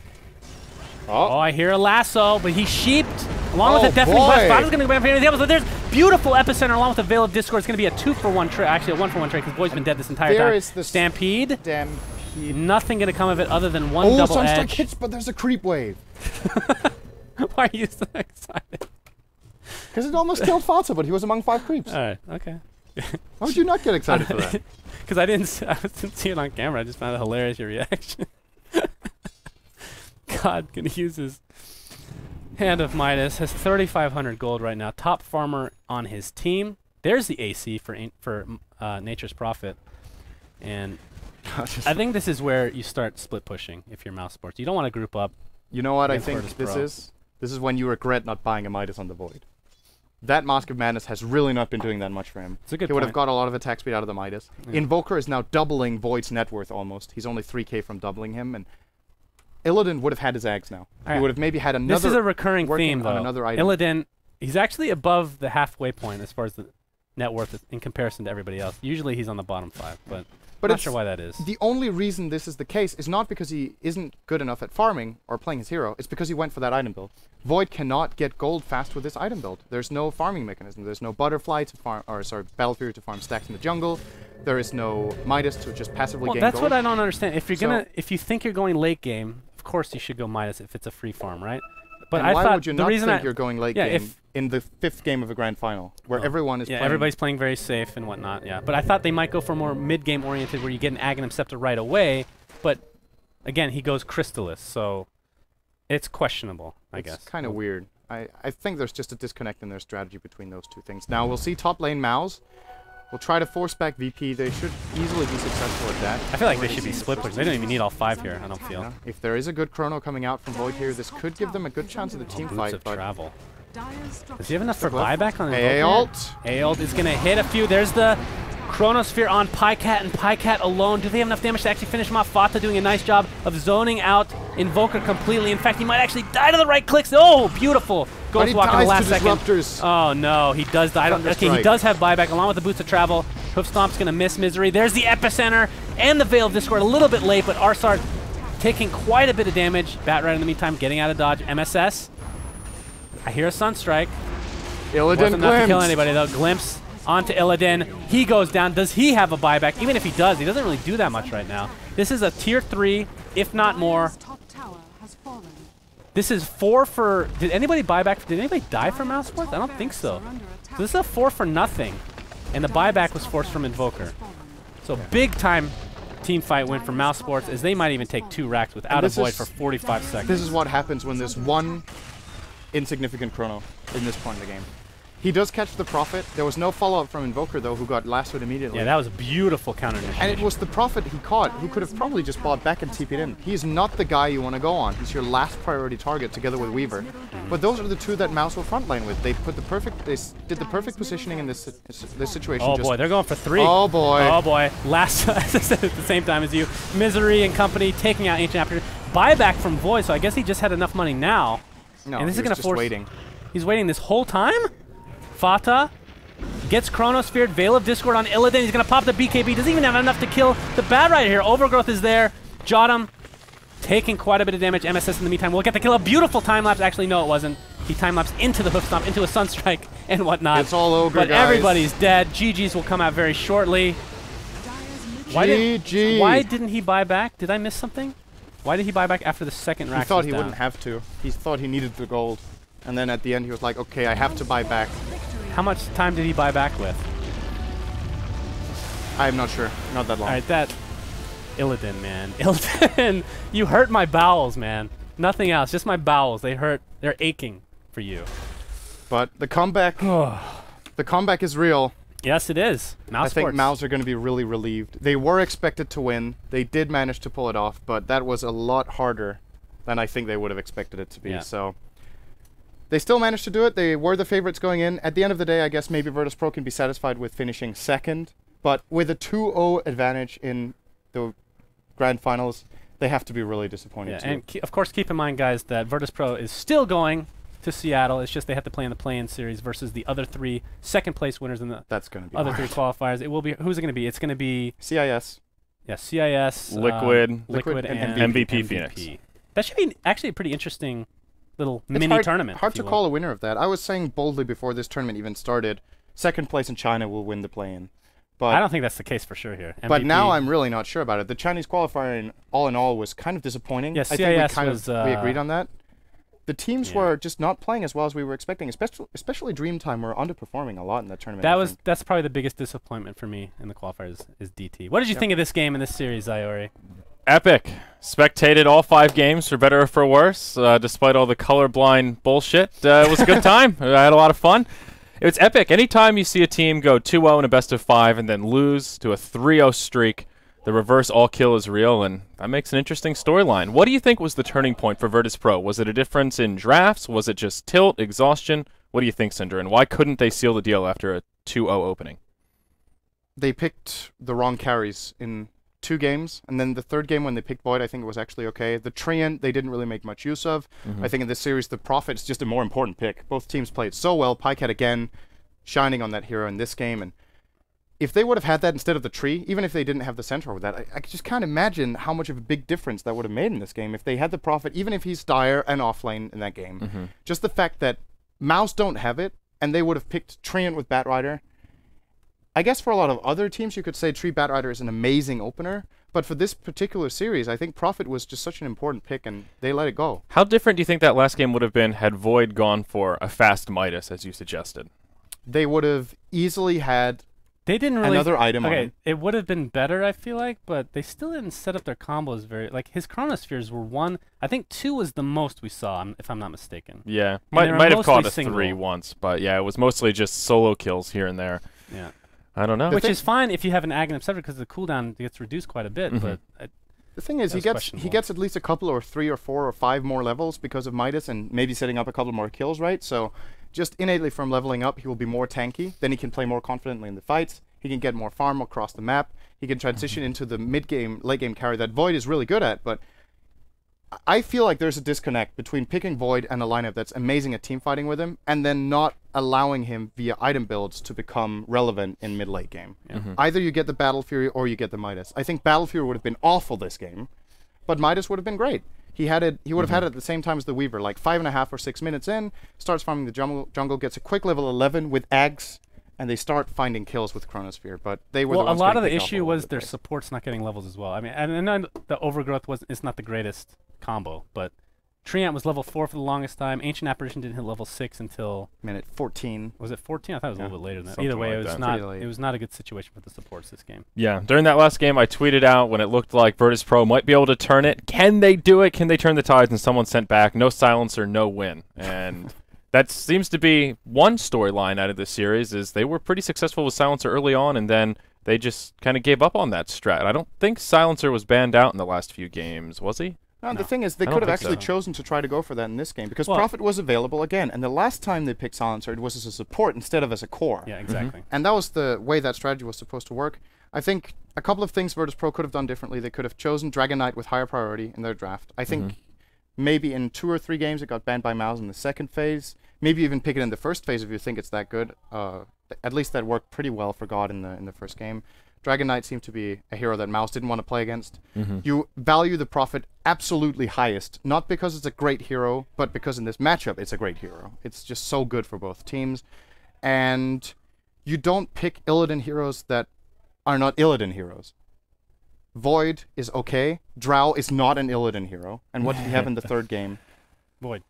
Oh, I hear a lasso, but he's sheeped. Along with the Deafening Blast, Fata's going to go back for the there's beautiful Epicenter along with the Veil of Discord. It's going to be a 2-for-1 trade, actually a 1-for-1 trade, because Void's been dead this entire time. Is the Stampede. Stampede. Nothing going to come of it other than one double edge. Sunstrike hits, but there's a creep wave. Why are you so excited? Because it almost killed Fata, but he was among 5 creeps. Alright, okay. Why would you not get excited for that? Because I didn't see it on camera. I just found it hilarious, your reaction. God, gonna use his Hand of Midas. Has 3,500 gold right now. Top farmer on his team. There's the AC for Nature's Prophet. And I think this is where you start split pushing if you're Mouse Sports. You don't want to group up. You know what I think this is? This is when you regret not buying a Midas on the Void. That Mask of Madness has really not been doing that much for him. It's a good He would have got a lot of attack speed out of the Midas. Yeah. Invoker is now doubling Void's net worth almost. He's only 3k from doubling him, and Illidan would have had his Ags now. He would have maybe had another... This is a recurring theme, though. Another item. Illidan, he's actually above the halfway point as far as the net worth in comparison to everybody else. Usually he's on the bottom 5, but I'm not sure why that is. The only reason this is the case is not because he isn't good enough at farming or playing his hero. It's because he went for that item build. Void cannot get gold fast with this item build. There's no farming mechanism. There's no Butterfly to farm, or sorry, Battlefury to farm stacks in the jungle. There is no Midas to just passively gain gold. That's what I don't understand. If you're if you think you're going late game, of course you should go Midas if it's a free farm, right? But and why would you not think you're going late game in the 5th game of a grand final, where everyone is playing? Everybody's playing very safe and whatnot, But I thought they might go for more mid-game oriented, where you get an Aghanim Scepter right away. But again, he goes Crystallis, so it's questionable, I guess. It's kind of weird. I think there's just a disconnect in their strategy between those two things. Now, we'll see top lane Mouz. We'll try to force back VP. They should easily be successful at that. I feel like they should be split pushing. They don't even need all 5 here, I don't feel. Yeah. If there is a good chrono coming out from Void here, this could give them a good chance of the team fight. But travel. Does he have enough for buyback on his A ult? A ult is going to hit a few. There's the Chronosphere on Pycat, and Pycat alone. Do they have enough damage to actually finish him off? Fata doing a nice job of zoning out Invoker completely. In fact, he might actually die to the right clicks. Oh, beautiful. Ghostwalk in the last second. Oh, no, he does die. Okay, he does have buyback along with the Boots of Travel. Hoof Stomp's going to miss Misery. There's the Epicenter and the Veil of Discord. A little bit late, but Arsart taking quite a bit of damage. Batrider in the meantime getting out of dodge. MSS. I hear a Sunstrike. Illidan Wasn't enough to kill anybody, though. Glimpse onto Illidan. He goes down. Does he have a buyback? Even if he does, he doesn't really do that much right now. This is a tier 3, if not more. This is 4 for... Did anybody buy back? Did anybody die from Mouse Sports? I don't think so. So this is a 4 for nothing. And the buyback was forced from Invoker. So big time team fight win for Mouse Sports, as they might even take 2 racks without a void for 45 seconds. This is what happens when there's one insignificant chrono in this point of the game. He does catch the Prophet. There was no follow-up from Invoker, though, who got lassoed immediately. Yeah, that was a beautiful counter initiative. And it was the Prophet he caught, who could have probably just bought back and TP'd in. He's not the guy you want to go on. He's your last priority target, together with Weaver. But those are the two that Mouse will frontline with. They put the perfect, they did the perfect positioning in this situation. Oh boy, they're going for 3. Oh boy. Oh boy. Last, as I said at the same time as you, Misery and company taking out Ancient Aperture. Buyback from Void, so I guess he just had enough money now. No, and this he is going to force. Waiting. He's waiting this whole time. Fata gets Chronosphere, Veil of Discord on Illidan. He's going to pop the BKB. Doesn't even have enough to kill the Batrider here. Overgrowth is there. Jotum taking quite a bit of damage. MSS in the meantime will get the kill. A beautiful time-lapse. Actually, no, it wasn't. He time-lapsed into the Hoof Stomp, into a Sunstrike and whatnot. It's all over, but guys. everybody's dead. GG's will come out very shortly. Why didn't he buy back? Did I miss something? Why did he buy back after the second rack? He thought he wouldn't have to. He thought he needed the gold. And then at the end he was like, okay, I have to buy back. How much time did he buy back with? I'm not sure. Not that long. Alright, that... Illidan, man. Illidan, you hurt my bowels, man. Nothing else, just my bowels. They hurt. They're aching for you. But the comeback... the comeback is real. Yes, it is. Mouse I think Sports. Mouse are going to be really relieved. They were expected to win. They did manage to pull it off, but that was a lot harder than I think they would have expected it to be. Yeah. So they still managed to do it. They were the favorites going in. At the end of the day, I guess maybe Virtus.pro can be satisfied with finishing second, but with a 2-0 advantage in the grand finals, they have to be really disappointed too. And of course, keep in mind, guys, that Virtus.pro is still going to Seattle. It's just they have to play in the play-in series versus the other 3 second-place winners in the other 3 qualifiers. It will be, who's it going to be? It's going to be CIS. Yeah, CIS, Liquid and MVP Phoenix. That should be actually a pretty interesting little mini tournament. Hard to call a winner of that. I was saying boldly before this tournament even started, second place in China will win the play-in. But I don't think that's the case for sure here. MVP. But now I'm really not sure about it. The Chinese qualifier, in all was kind of disappointing. Yeah, I CIS think we agreed on that. The teams were just not playing as well as we were expecting, especially Dreamtime were underperforming a lot in that tournament. That's probably the biggest disappointment for me in the qualifiers is DT. What did you think of this game in this series, Iori? Epic. Spectated all 5 games, for better or for worse, despite all the colorblind bullshit. It was a good time. I had a lot of fun. It was epic. Anytime you see a team go 2-0 in a best of 5 and then lose to a 3-0 streak, the reverse all kill is real, and that makes an interesting storyline. What do you think was the turning point for Virtus.pro? Was it a difference in drafts? Was it just tilt, exhaustion? What do you think, Cinder? And why couldn't they seal the deal after a 2-0 opening? They picked the wrong carries in 2 games, and then the third game when they picked Void, I think it was actually okay. The Treant, they didn't really make much use of. I think in this series, the Prophet is just a more important pick. Both teams played so well. Pycat again, shining on that hero in this game, and if they would have had that instead of the tree, even if they didn't have the centaur with that, I just can't imagine how much of a big difference that would have made in this game if they had the Prophet, even if he's dire and offlane in that game. Just the fact that Mouse don't have it, and they would have picked Treant with Batrider. I guess for a lot of other teams, you could say Tree Batrider is an amazing opener, but for this particular series, I think Prophet was just such an important pick, and they let it go. How different do you think that last game would have been had Void gone for a fast Midas, as you suggested? They would have easily had They didn't really another item on Okay, it. it would have been better, I feel like, but they still didn't set up their combos very... Like, his Chronospheres were 1... I think 2 was the most we saw, if I'm not mistaken. Yeah. And Might have caught a mostly 3 once, but yeah, it was mostly just solo kills here and there. Yeah. I don't know. Which is fine if you have an Aghanim Scepter because the cooldown gets reduced quite a bit, but... The thing is, he gets at least a couple or 3 or 4 or 5 more levels because of Midas and maybe setting up a couple more kills, right? So just innately from leveling up, he will be more tanky. Then he can play more confidently in the fights. He can get more farm across the map. He can transition into the mid-game, late-game carry that Void is really good at, but I feel like there's a disconnect between picking Void and a lineup that's amazing at teamfighting with him, and then not allowing him via item builds to become relevant in mid-late game. Yeah. Either you get the Battle Fury or you get the Midas. I think Battle Fury would have been awful this game, but Midas would have been great. He had it. He would have had it at the same time as the Weaver, like 5.5 or 6 minutes in, starts farming the jungle, gets a quick level 11 with Ags, and they start finding kills with Chronosphere. But they were well, the ones a lot of the getting kicked off issue all over was the their place. support's not getting levels as well. I mean, and then the Overgrowth is not the greatest combo, but Treant was level 4 for the longest time. Ancient Apparition didn't hit level 6 until minute 14. was it 14? I thought it was a little bit later than that. Something Either way, like it was that. not. Pretty late. It was not a good situation for the supports this game. Yeah, during that last game, I tweeted out when it looked like Virtus Pro might be able to turn it. Can they do it? Can they turn the tides? And someone sent back, no silencer, no win. And that seems to be one storyline out of this series, is they were pretty successful with silencer early on, and then they just kind of gave up on that strat. I don't think silencer was banned out in the last few games, was he? No, No. the thing is, they I don't could have think actually so. chosen to try to go for that in this game, because Well- Prophet was available again, and the last time they picked Silencer, it was as a support instead of as a core. Yeah, exactly. And that was the way that strategy was supposed to work. I think a couple of things Virtus Pro could have done differently. They could have chosen Dragon Knight with higher priority in their draft. I think maybe in 2 or 3 games it got banned by Mouz in the second phase. Maybe even pick it in the first phase if you think it's that good. At least that worked pretty well for God in the first game. Dragon Knight seemed to be a hero that Mouse didn't want to play against. You value the Prophet absolutely highest, not because it's a great hero, but because in this matchup it's a great hero. It's just so good for both teams. And you don't pick Illidan heroes that are not Illidan heroes. Void is okay. Drow is not an Illidan hero. And what did he have in the third game? Void.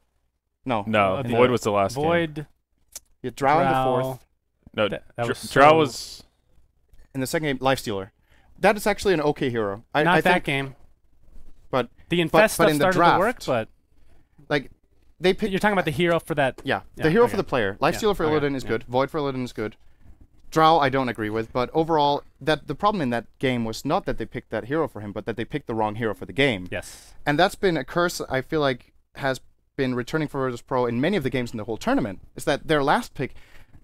No. No, the- Void was the last game. Void. Yeah, Drow in the Drow. fourth. No, That Drow was so- was... In the second game, Lifestealer. That is actually an okay hero. Not I that think, game. but The Infest but stuff in the started to work, draft, but like they pick. you're talking about the hero for that. Yeah, Yeah, the hero okay. for the player. Lifestealer for okay, Illidan is yeah. good. Void for Illidan is good. Drow I don't agree with, but overall, that the problem in that game was not that they picked that hero for him, but that they picked the wrong hero for the game. Yes. And that's been a curse I feel like has been returning for Virtus Pro in many of the games in the whole tournament. Is that their last pick?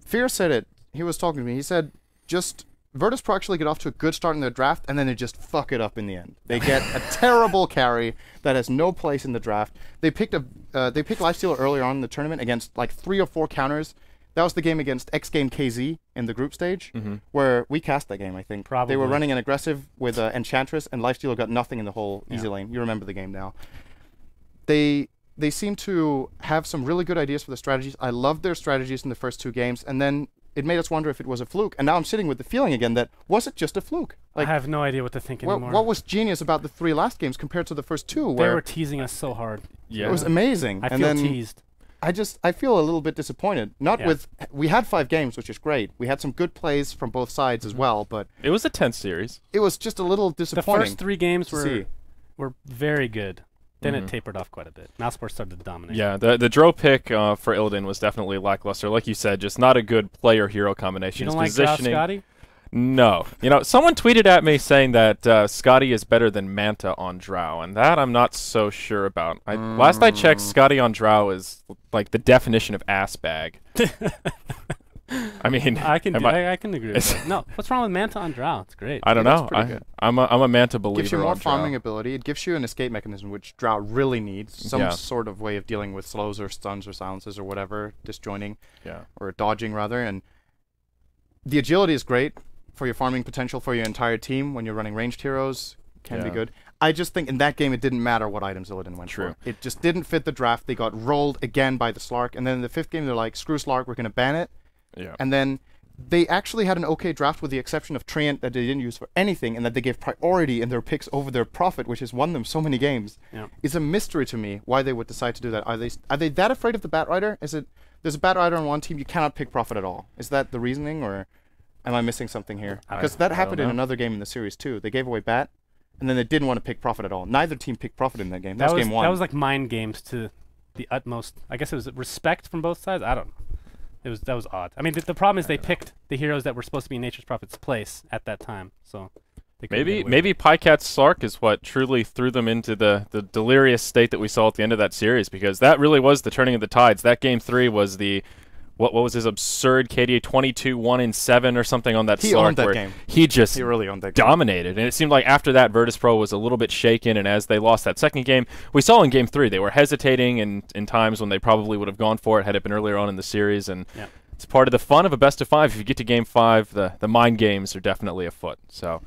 Fear said it. He was talking to me. He said just Virtus Pro actually get off to a good start in their draft, and then they just fuck it up in the end. They get a terrible carry that has no place in the draft. They picked Lifestealer earlier on in the tournament against like 3 or 4 counters. That was the game against X Game KZ in the group stage, where we cast that game, I think. They were Probably. running an aggressive with Enchantress, and Lifestealer got nothing in the whole easy Yeah. lane. You remember the game now. They seem to have some really good ideas for the strategies. I loved their strategies in the first 2 games, and then it made us wonder if it was a fluke. And now I'm sitting with the feeling again that, was it just a fluke? I have no idea what to think anymore. What was genius about the 3 last games compared to the first 2? They Where were teasing us so hard. Yeah. it was amazing. I and feel then teased. I feel a little bit disappointed. Not Yeah. with we had 5 games, which is great. We had some good plays from both sides as well, but It was a tense series. it was just a little The disappointing. first 3 games to see. were very good. Then it tapered off quite a bit. Mousesports started to dominate. Yeah, the Dro pick for Illidan was definitely lackluster. Like you said, just not a good player-hero combination. You His don't like Drow positioning. Scotty? No. You know, someone tweeted at me saying that Scotty is better than Manta on Drow, and that I'm not so sure about. Last I checked, Scotty on Drow is like the definition of ass bag. I mean, I can am I can agree with that. No, what's wrong with Manta on Drow? It's great. I don't That's know. pretty good. I'm a Manta believer. It gives you more on Drow. farming ability. It gives you an escape mechanism, which Drow really needs. Some Yeah. sort of way of dealing with slows or stuns or silences or whatever, disjoining Yeah. or dodging rather. And the agility is great for your farming potential for your entire team when you're running ranged heroes. Can be Yeah. good. I just think in that game it didn't matter what items Illidan went True. for. It just didn't fit the draft. They got rolled again by the Slark, and then in the 5th game they're like, screw Slark, we're gonna ban it. Yeah. And then they actually had an okay draft with the exception of Treant that they didn't use for anything, and that they gave priority in their picks over their Prophet, which has won them so many games. Yeah. It's a mystery to me why they would decide to do that. Are they that afraid of the Bat Rider? Is it there's a Bat Rider on one team, you cannot pick Prophet at all? Is that the reasoning, or am I missing something here? Because that I happened don't in know. another game in the series too. They gave away Bat, and then they didn't want to pick Prophet at all. Neither team picked Prophet in that game. That was game 1. That was like mind games to the utmost. I guess it was respect from both sides. I don't know. That was odd. I mean, the problem is they picked the heroes that were supposed to be in Nature's Prophet's place at that time. So they couldn't get away with Maybe it. Pycat's Slark is what truly threw them into the delirious state that we saw at the end of that series, because that really was the turning of the tides. That game 3 was what was his absurd KDA 22-1-7 or something on that He Slark owned that where game. he just He really owned that game. dominated. And it seemed like after that, Virtus Pro was a little bit shaken, and as they lost that second game, we saw in Game 3 they were hesitating and in times when they probably would have gone for it had it been earlier on in the series. And it's part of the fun of a best of 5. If you get to Game 5, the mind games are definitely afoot. So,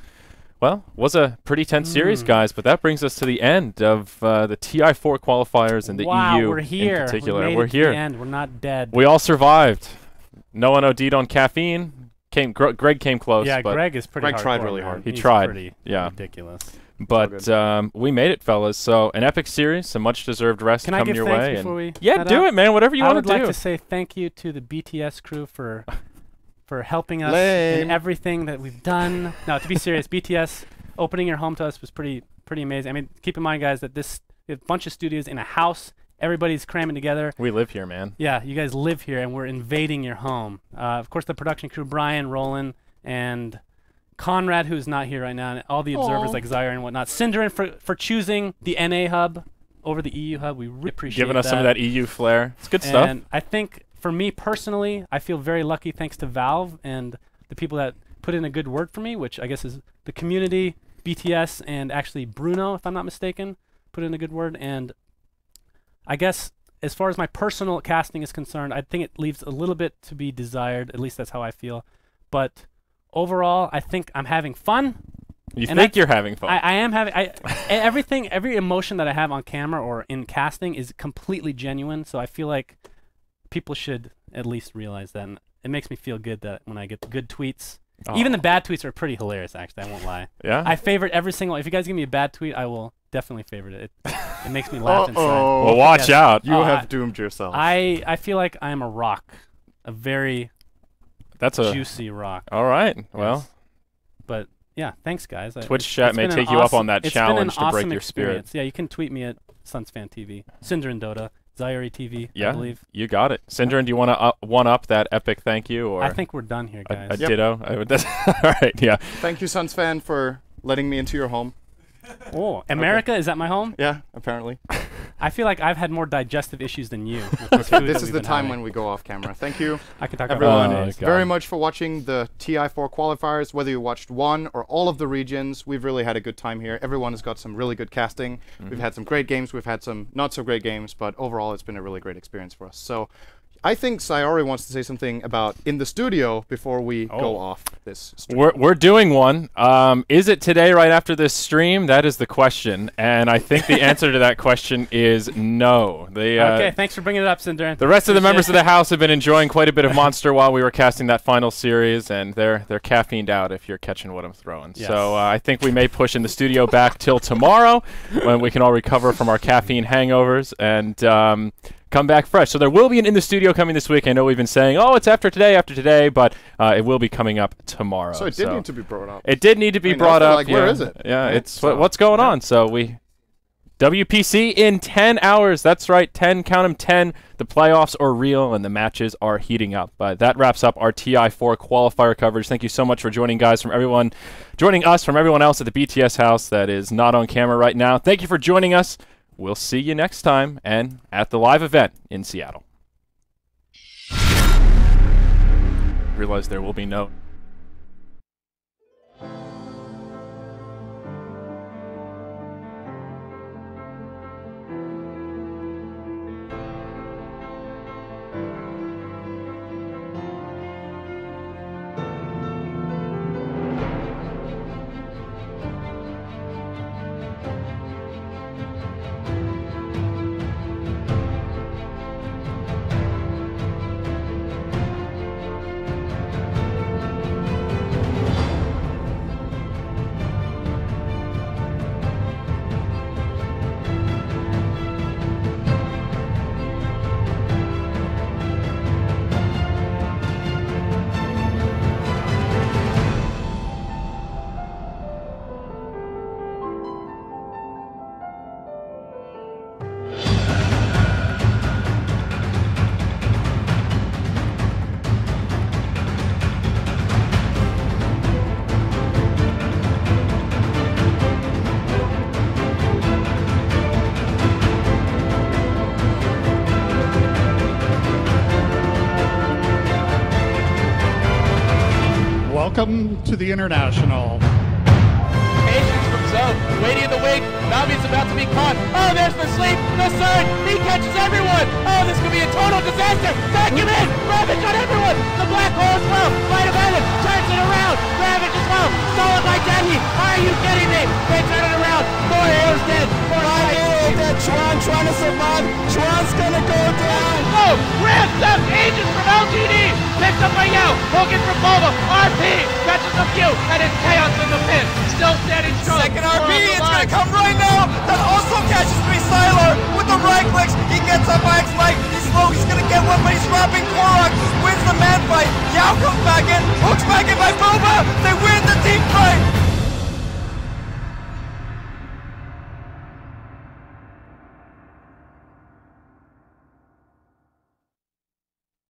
well, was a pretty tense series, guys, but that brings us to the end of the TI4 qualifiers and the EU we're here. in particular. We're We're here. The end. We're not dead. We all survived. No one OD'd on caffeine. Greg came close. Yeah, but Greg is pretty Greg tried hardcore, really man. hard. He He's tried, pretty yeah. ridiculous. But we made it, fellas. So an epic series, some much-deserved rest Can I coming give your thanks way. before we Yeah, head do out? it, man. Whatever you I want would to do. like to say thank you to the BTS crew for helping us Lame. in everything that we've done. No, to be serious, BTS opening your home to us was pretty amazing. I mean, keep in mind, guys, that we have a bunch of studios in a house. Everybody's cramming together. We live here, man. Yeah, you guys live here, and we're invading your home. Of course, the production crew, Brian, Roland, and Conrad, who's not here right now, and all the observers like Zaire and whatnot. Cinderin for choosing the NA hub over the EU hub. We really appreciate Giving us some of that EU flair. It's good stuff. And I think, for me personally, I feel very lucky thanks to Valve and the people that put in a good word for me, which I guess is the community, BTS, and actually Bruno, if I'm not mistaken, put in a good word. And I guess as far as my personal casting is concerned, I think it leaves a little bit to be desired. At least that's how I feel. But overall, I think I'm having fun. You and think you're having fun. I am having every emotion that I have on camera or in casting is completely genuine. So I feel like people should at least realize that. And it makes me feel good that when I get the good tweets, even the bad tweets are pretty hilarious, actually. I won't lie. Yeah? I favorite every single. If you guys give me a bad tweet, I will definitely favorite it. It makes me laugh inside. Well, watch Yes. out. You have doomed yourself. I feel like I am a rock, a very That's a juicy rock. all right. Yes. Well, But yeah, thanks guys. Twitch chat may been take an you up awesome- on that it's been an challenge to break awesome your spirit. experience. Yeah, you can tweet me at SunsFanTV, Cinder and Dota, Zaire TV, I Yeah, believe. you got it. Syndron, do you want to one up that epic thank you or I think we're done here, guys. a ditto? All right. Yeah. Thank you, Suns fan, for letting me into your home. Oh, America, is that my home? Yeah, apparently. I feel like I've had more digestive issues than you. with the food This that is we've the been time having. when we go off camera. Thank you, I can talk everyone, about Oh, days. God. very much for watching the TI4 qualifiers. Whether you watched one or all of the regions, we've really had a good time here. Everyone has got some really good casting. We've had some great games. We've had some not so great games, but overall, it's been a really great experience for us. So, I think Sayori wants to say something about in the studio before we go off this stream. We're doing one. Is it today right after this stream? That is the question. And I think the answer to that question is no. Okay, thanks for bringing it up, Cinder. The rest of the members of the house have been enjoying quite a bit of Monster while we were casting that final series, and they're caffeined out if you're catching what I'm throwing. Yes. So I think we may push in the studio back till tomorrow when we can all recover from our caffeine hangovers and come back fresh. So there will be an In the Studio coming this week. I know we've been saying, oh, it's after today, but it will be coming up tomorrow. So it did need to be brought up. It did need to be I mean, brought I feel up. like, where is it? Yeah, Right? it's So, what's going on. So WPC in 10 hours. That's right, 10. Count them 10. The playoffs are real and the matches are heating up. But that wraps up our TI4 qualifier coverage. Thank you so much for joining us from everyone else at the BTS house that is not on camera right now. Thank you for joining us. We'll see you next time and at the live event in Seattle. Realize there will be no to the International. Patience from Zone, waiting in the wing. Navi's about to be caught. Oh, there's the sleep, the surge. He catches everyone. Oh, this could be a total disaster. Back him in. Ravage on everyone. The black hole as well. Light of Heaven turns it around. Ravage as well. Stolen by Denny. Are you kidding me? They turn it around. Four heroes dead. Four dead. Chuan trying to survive. Chuan's gonna go down. Oh, ransom agents from LGD. Picked up by Yao. Hogan from Volvo. RP catches a few. And it's chaos in the pit. Still standing strong. Second